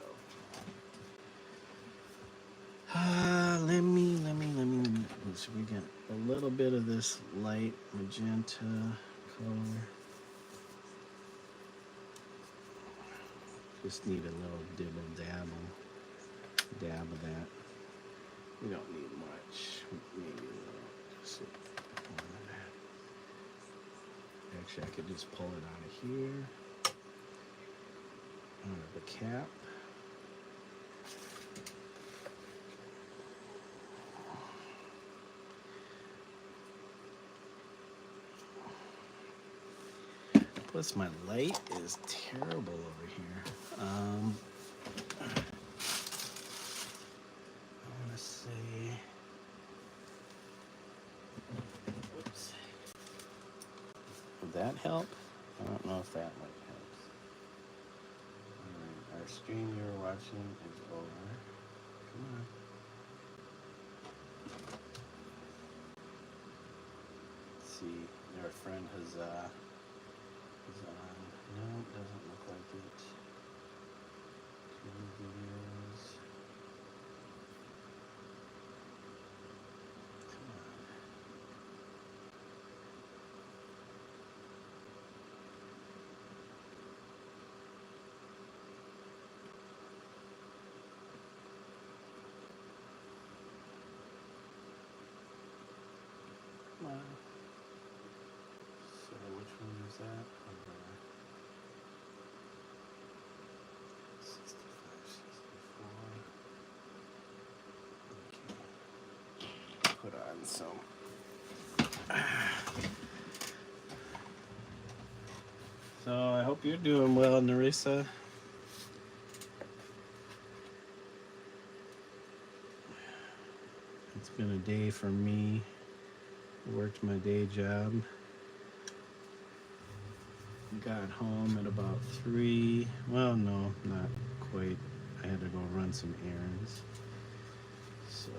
so we get a little bit of this light magenta color. Just need a little dab of that. We don't need much. Maybe a little. Just one of that. Actually, I could just pull it out of here, out of the cap. Plus, my light is terrible over here. I want to say, whoops. Would that help? I don't know if that might help. Our stream you're watching is over. Come on. Let's see, our friend Huzzah is on. No, it doesn't look like it. Two videos. Come on. Come on. So which one is that? 65, 64. Okay. Put on some. So I hope you're doing well, Narissa. It's been a day for me. I worked my day job. Got home at about 3. Well, no, not quite. I had to go run some errands. So,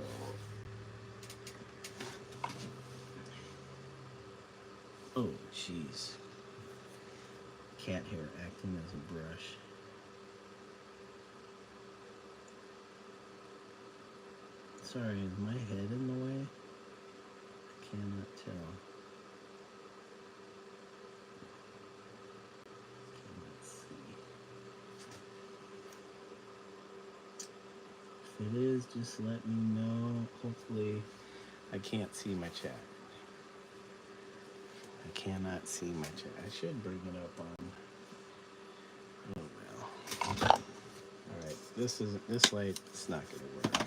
oh, jeez. Cat hair acting as a brush. Sorry, is my head in the way? I cannot tell. Cannot see. If it is, just let me know. Hopefully, I can't see my chat. I cannot see my chat. I should bring it up on. Oh well. All right, this light. It's not gonna work.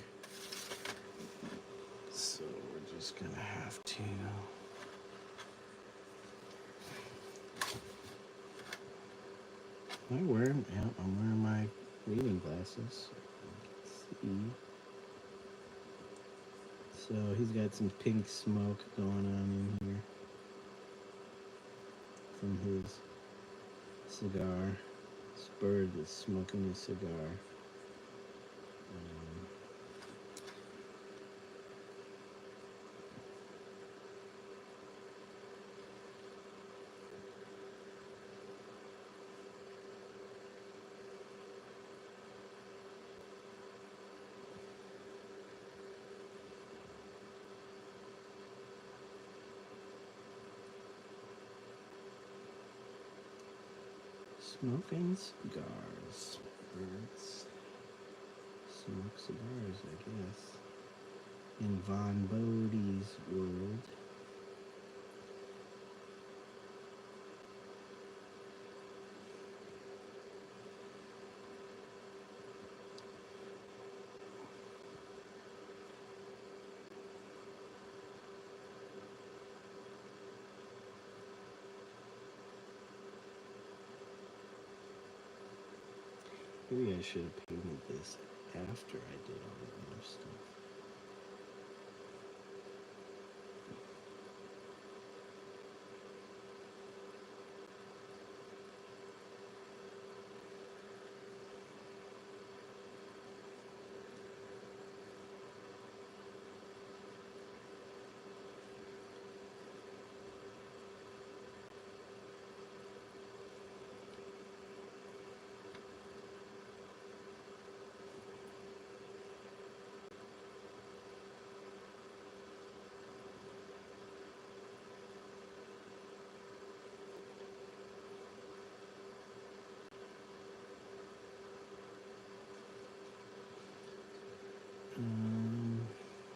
So we're just gonna have to. I'm wearing my reading glasses. Let's see. So he's got some pink smoke going on in here from his cigar. This bird is smoking his cigar. Smoking cigars. Birds smoke cigars, I guess. In Vaughn Bode's world. Maybe I should have painted this after I did all the other stuff.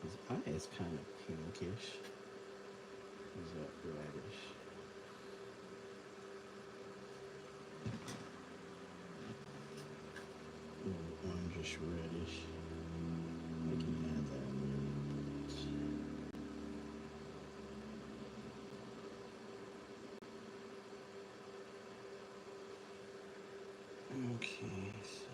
His eye is kind of pinkish. Is that reddish? A little orangish reddish. I can add that a little bit. Okay, so.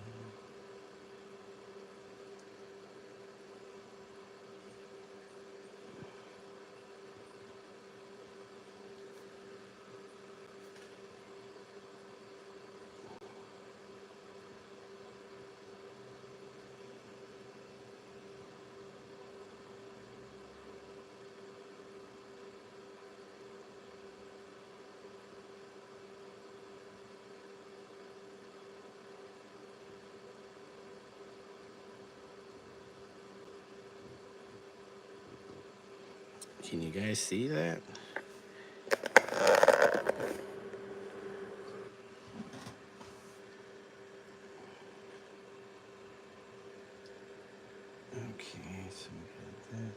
Can you guys see that? Okay, so we got that.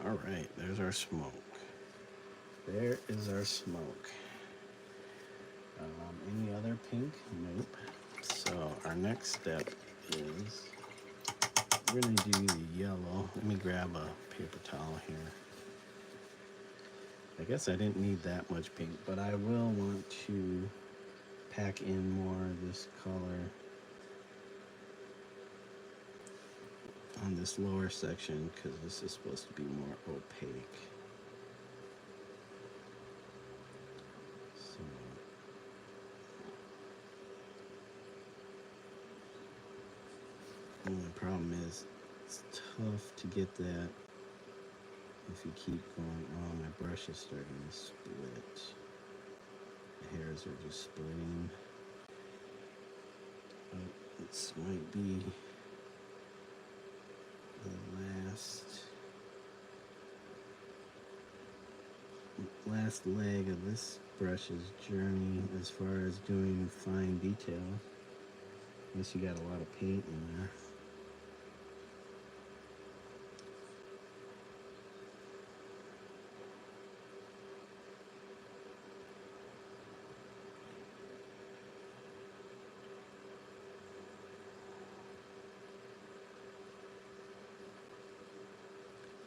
All right, there's our smoke. There is our smoke. pink? Nope. So our next step is we're going to do the yellow. Let me grab a paper towel here. I guess I didn't need that much pink, but I will want to pack in more of this color on this lower section because this is supposed to be more opaque. So the only problem is it's tough to get that if you keep going. Oh, my brush is starting to split. The hairs are just splitting. Oh, this might be the last leg of this brush's journey as far as doing fine detail. Unless you got a lot of paint in there.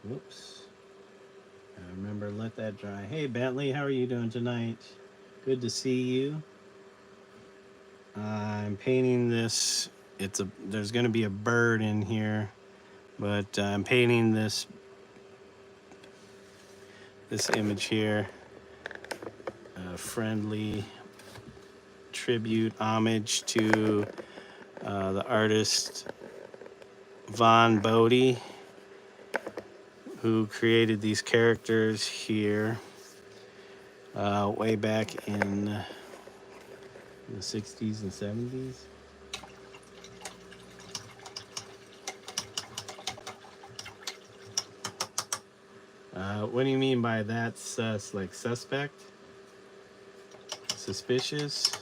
Whoops. Remember, let that dry. Hey, Bentley, how are you doing tonight? Good to see you. I'm painting this. There's going to be a bird in here, but I'm painting this image here. A friendly tribute, homage to the artist Vaughn Bode, who created these characters here way back in the 60s and 70s. What do you mean by that? Sus? Like suspect? Suspicious?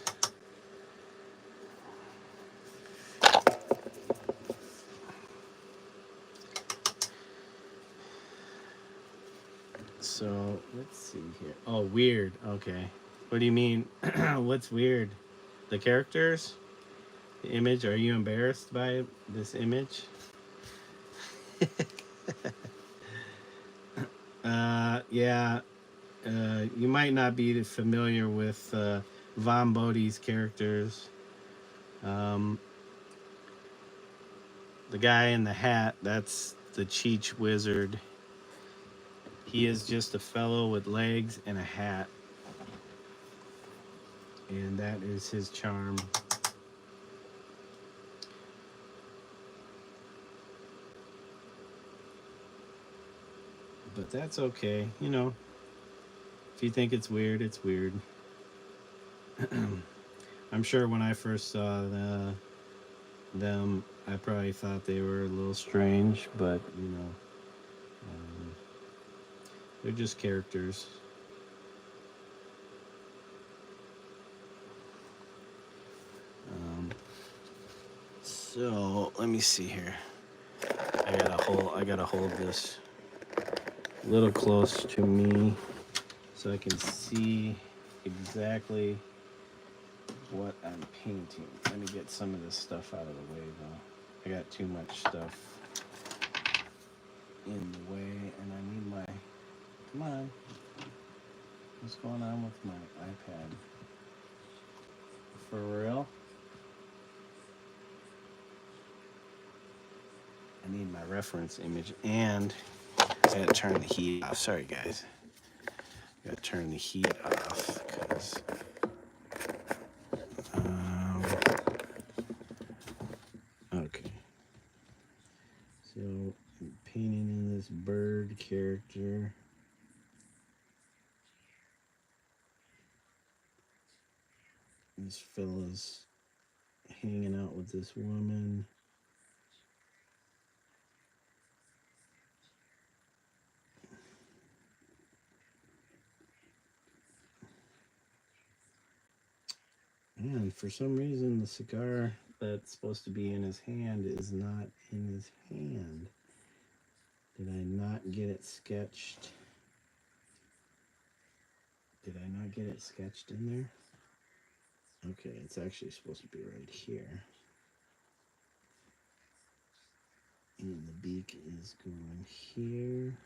So let's see here. Oh, weird. Okay. What do you mean? What's weird? The characters? The image? Are you embarrassed by this image? Yeah. You might not be familiar with Vaughn Bode's characters. The guy in the hat, that's the Cheech Wizard. He is just a fellow with legs and a hat. And that is his charm. But that's okay. You know, if you think it's weird, it's weird. I'm sure when I first saw them, I probably thought they were a little strange, but you know, they're just characters. So let me see here. I gotta hold this a little close to me so I can see exactly what I'm painting. Let me get some of this stuff out of the way though. I got too much stuff in the way and I need my, come on. What's going on with my iPad? For real? I need my reference image and I gotta turn the heat off. Sorry guys. I gotta turn the heat off because okay. So I'm painting in this bird character. This fella's hanging out with this woman. And for some reason, the cigar that's supposed to be in his hand is not in his hand. Did I not get it sketched? Did I not get it sketched in there? Okay, it's actually supposed to be right here. And the beak is going here.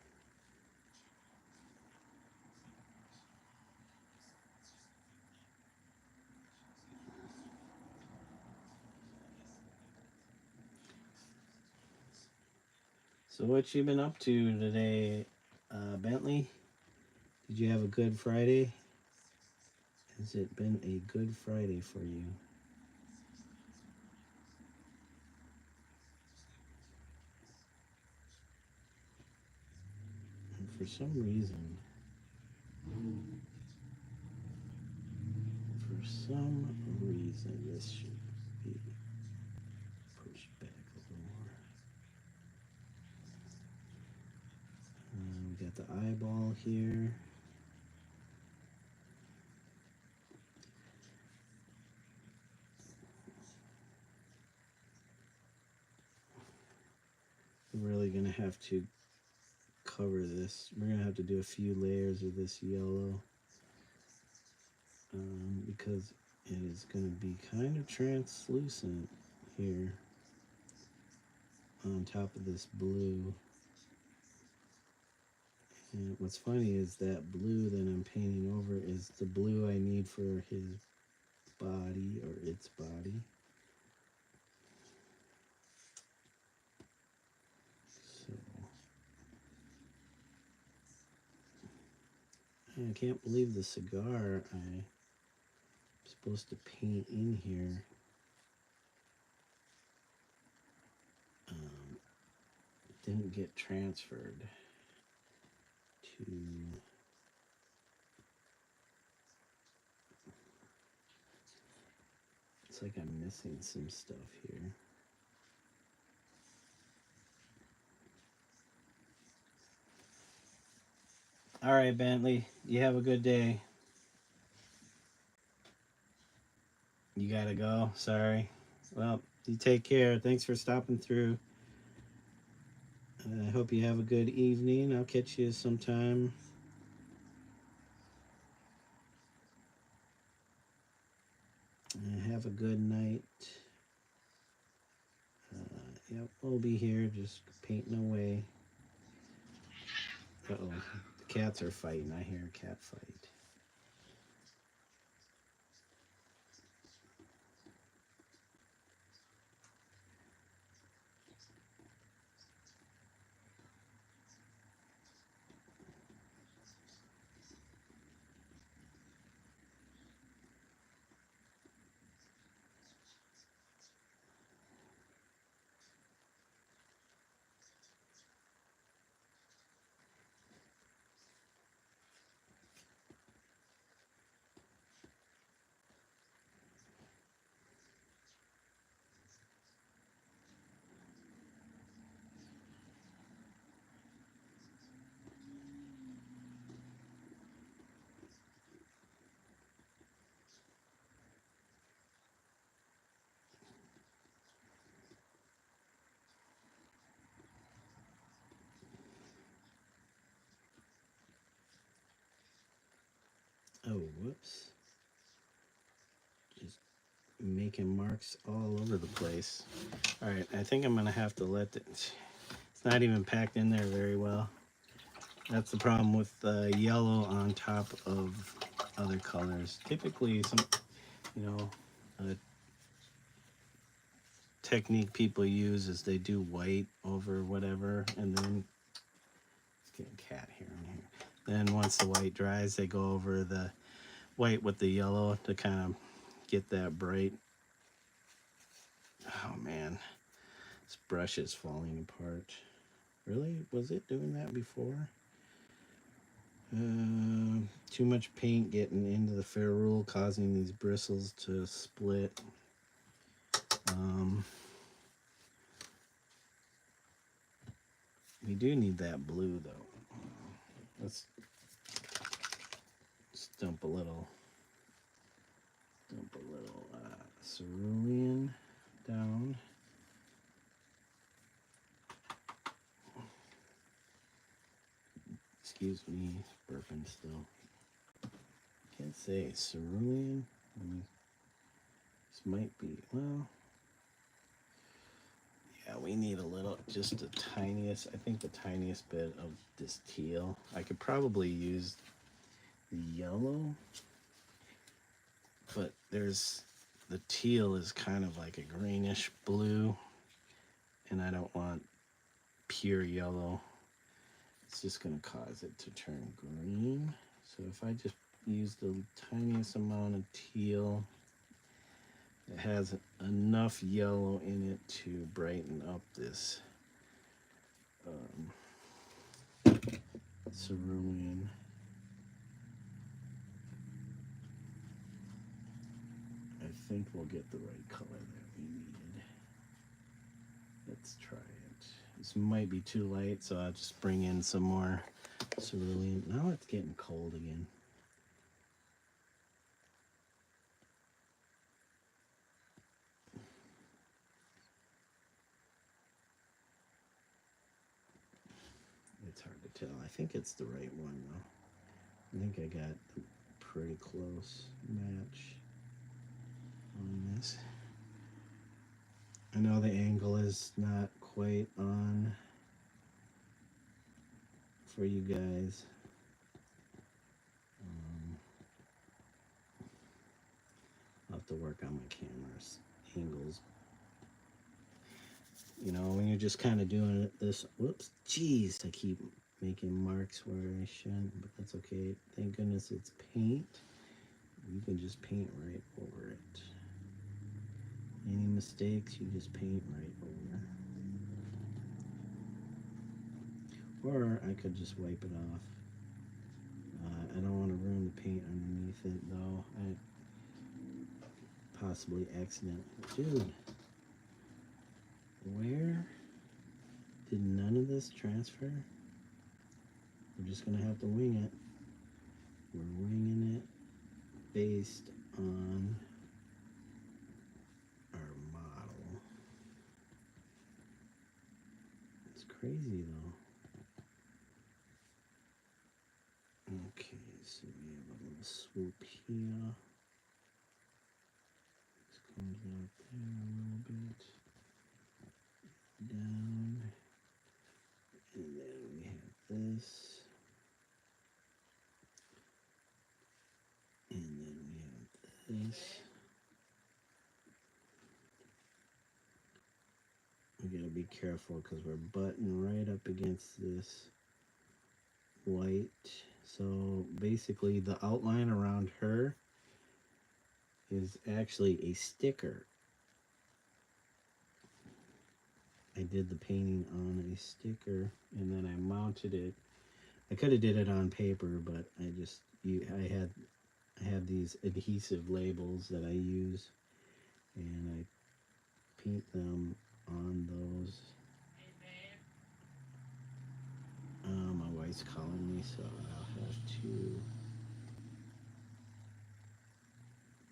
So what you been up to today, Bentley? Did you have a good Friday? Has it been a good Friday for you? And for some reason, this should be pushed back a little more. We got the eyeball here. We're really gonna have to cover this. We're gonna have to do a few layers of this yellow because it is gonna be kind of translucent here on top of this blue. And what's funny is that blue that I'm painting over is the blue I need for his body or its body. So I can't believe the cigar I'm supposed to paint in here didn't get transferred to. It's like I'm missing some stuff here. All right, Bentley, you have a good day. You gotta go. Sorry. Well, you take care. Thanks for stopping through. I hope you have a good evening. I'll catch you sometime. Have a good night. Yep, we'll be here just painting away. Uh-oh, the cats are fighting. I hear a cat fight. Oh, whoops. Just making marks all over the place. All right, I think I'm gonna have to let it. It's not even packed in there very well. That's the problem with yellow on top of other colors. Typically, a technique people use is they do white over whatever, and then it's getting cat hair on here. Then once the white dries, they go over the white with the yellow to kind of get that bright. Oh man, this brush is falling apart. Really? Was it doing that before? Too much paint getting into the ferrule, causing these bristles to split. We do need that blue though. Let's dump a little cerulean down. Excuse me, burping still. Can't say cerulean. might be, well, yeah, we need a little, just the tiniest, I think the tiniest bit of this teal. I could probably use the yellow, but the teal is kind of like a greenish blue, and I don't want pure yellow. It's just going to cause it to turn green. So if I just use the tiniest amount of teal, it has enough yellow in it to brighten up this cerulean. I think we'll get the right color that we needed. Let's try it. This might be too light, so I'll just bring in some more cerulean. Now it's getting cold again. It's hard to tell. I think it's the right one though. I think I got a pretty close match on this. I know the angle is not quite on for you guys. I'll have to work on my camera's angles. You know, when you're just kind of doing it this, whoops, jeez, I keep making marks where I shouldn't, but that's okay. Thank goodness it's paint. You can just paint right over it. Any mistakes, you just paint right over. Or I could just wipe it off. I don't want to ruin the paint underneath it though. I possibly accidentally. Dude, where did none of this transfer? We're just gonna have to wing it. We're winging it based on our model. It's crazy though. Okay, so we have a little swoop here. This comes out there a little bit. Down. And then we have this. And then we have this. We gotta be careful because we're butting right up against this white. So basically the outline around her is actually a sticker. I did the painting on a sticker and then I mounted it. I could have did it on paper, but I have these adhesive labels that I use and I paint them on those. My wife's calling me, so I'll have to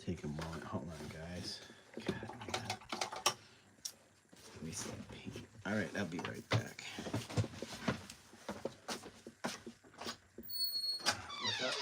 take a moment. Hold on, guys. God, man. Let me see that paint. All right, I'll be right back. What's up?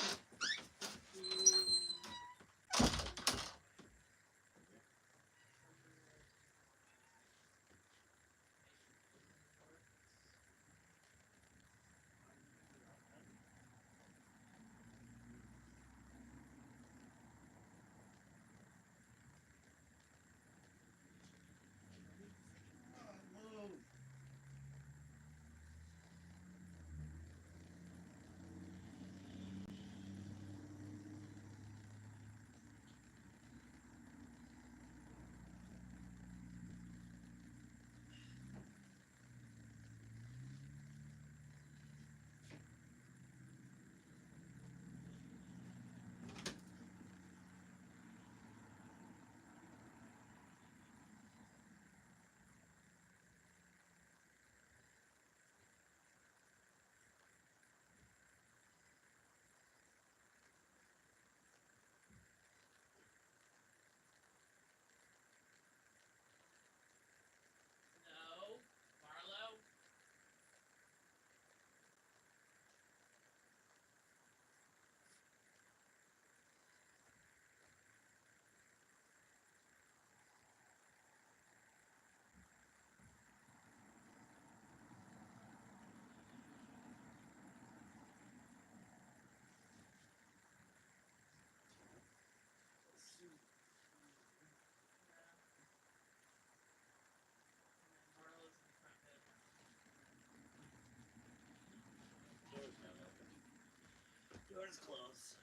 close.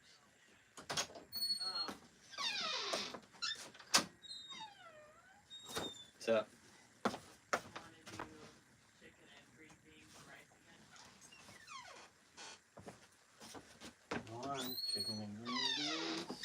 What's up? One chicken and green beans.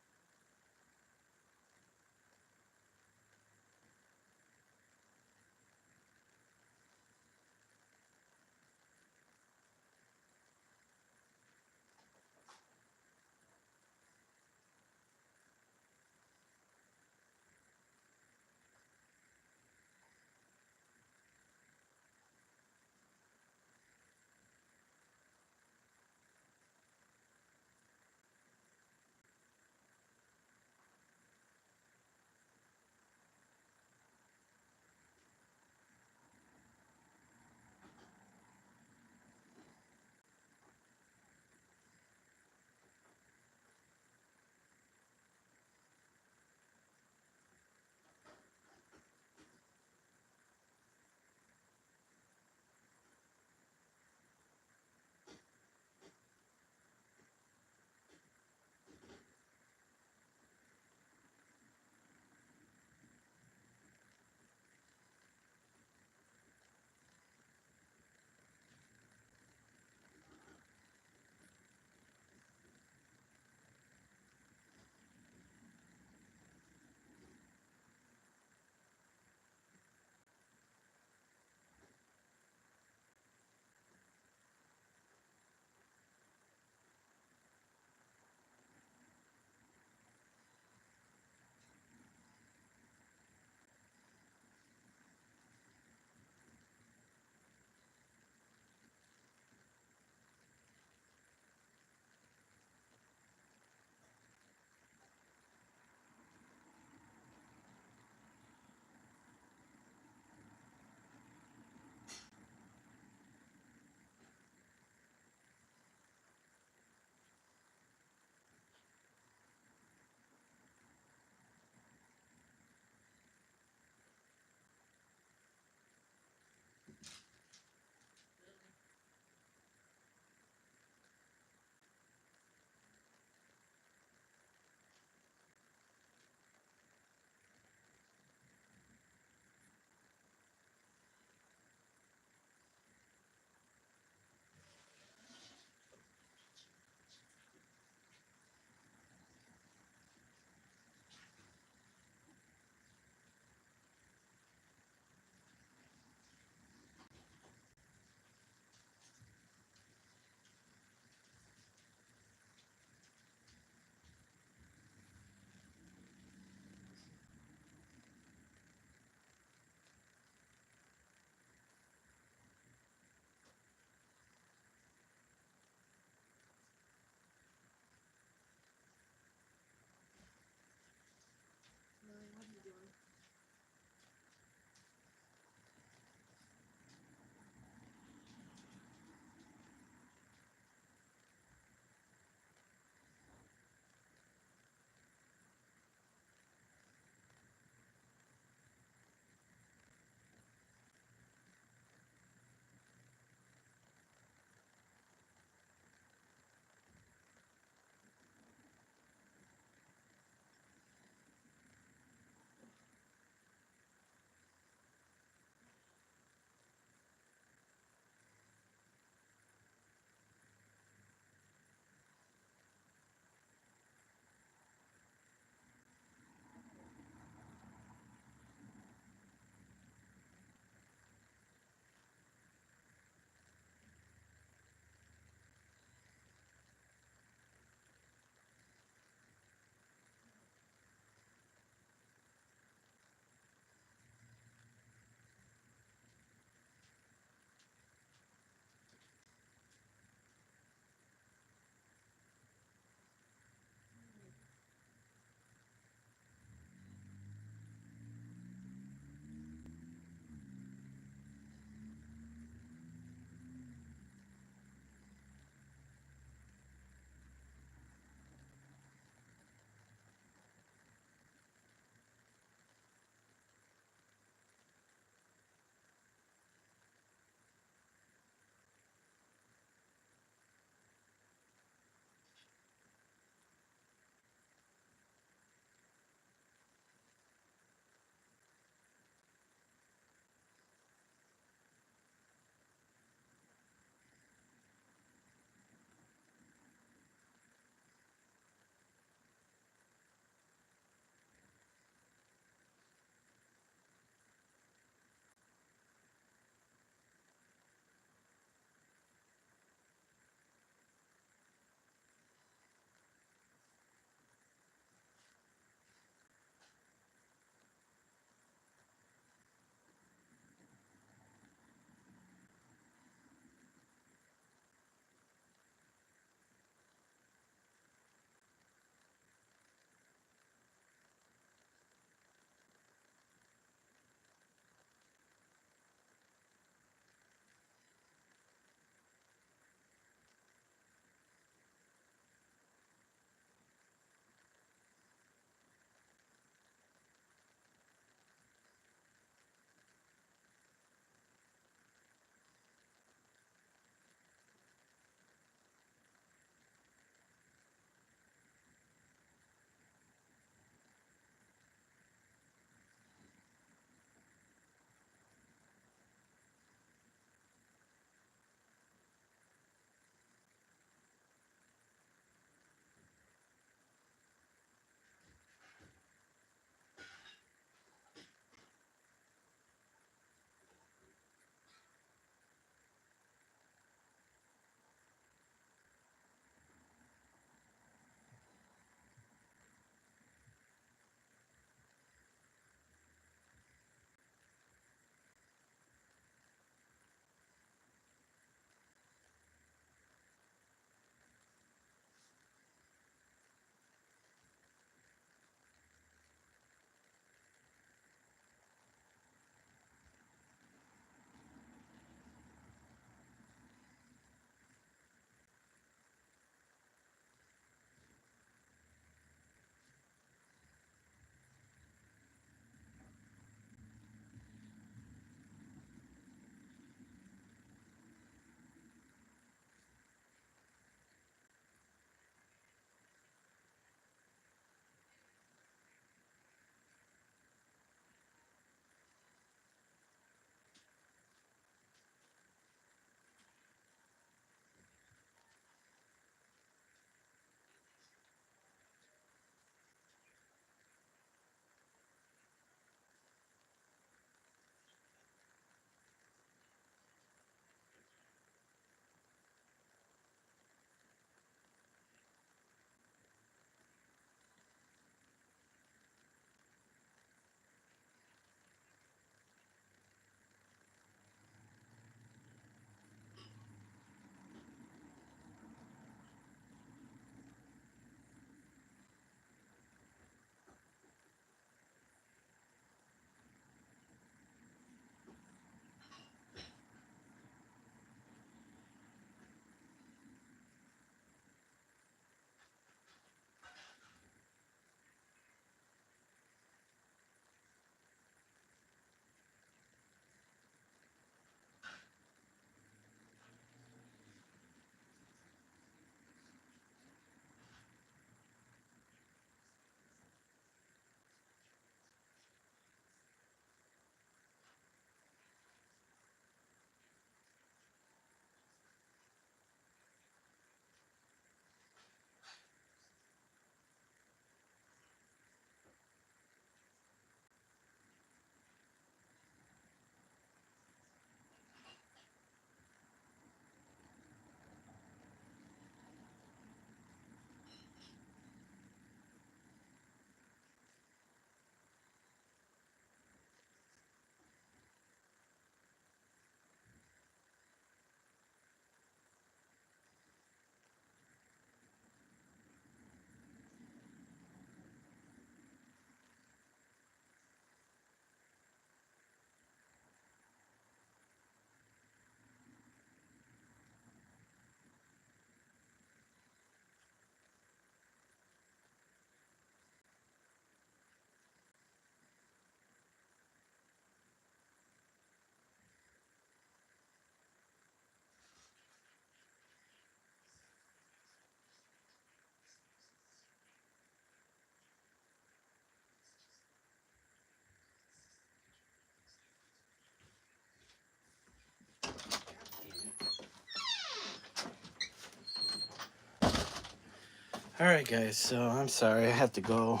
All right, guys. So I'm sorry I have to go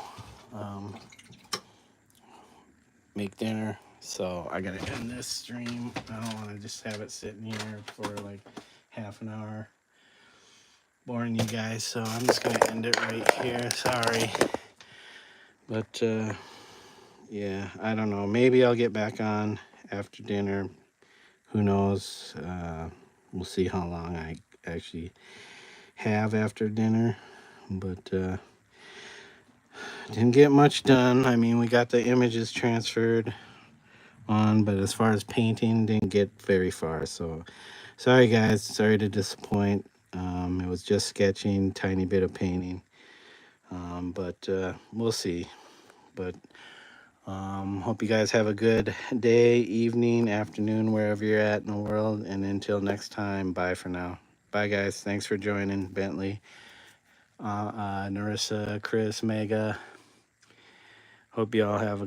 make dinner. So I gotta end this stream. I don't want to just have it sitting here for like half an hour, boring you guys. So I'm just gonna end it right here. Sorry, but yeah, I don't know. Maybe I'll get back on after dinner. Who knows? We'll see how long I actually have after dinner. But didn't get much done. I mean, we got the images transferred on, but as far as painting, didn't get very far. So sorry, guys. Sorry to disappoint. It was just sketching, tiny bit of painting. But we'll see. But hope you guys have a good day, evening, afternoon, wherever you're at in the world. And until next time, bye for now. Bye, guys. Thanks for joining, Bentley, Narissa, Chris, Mega. Hope you all have a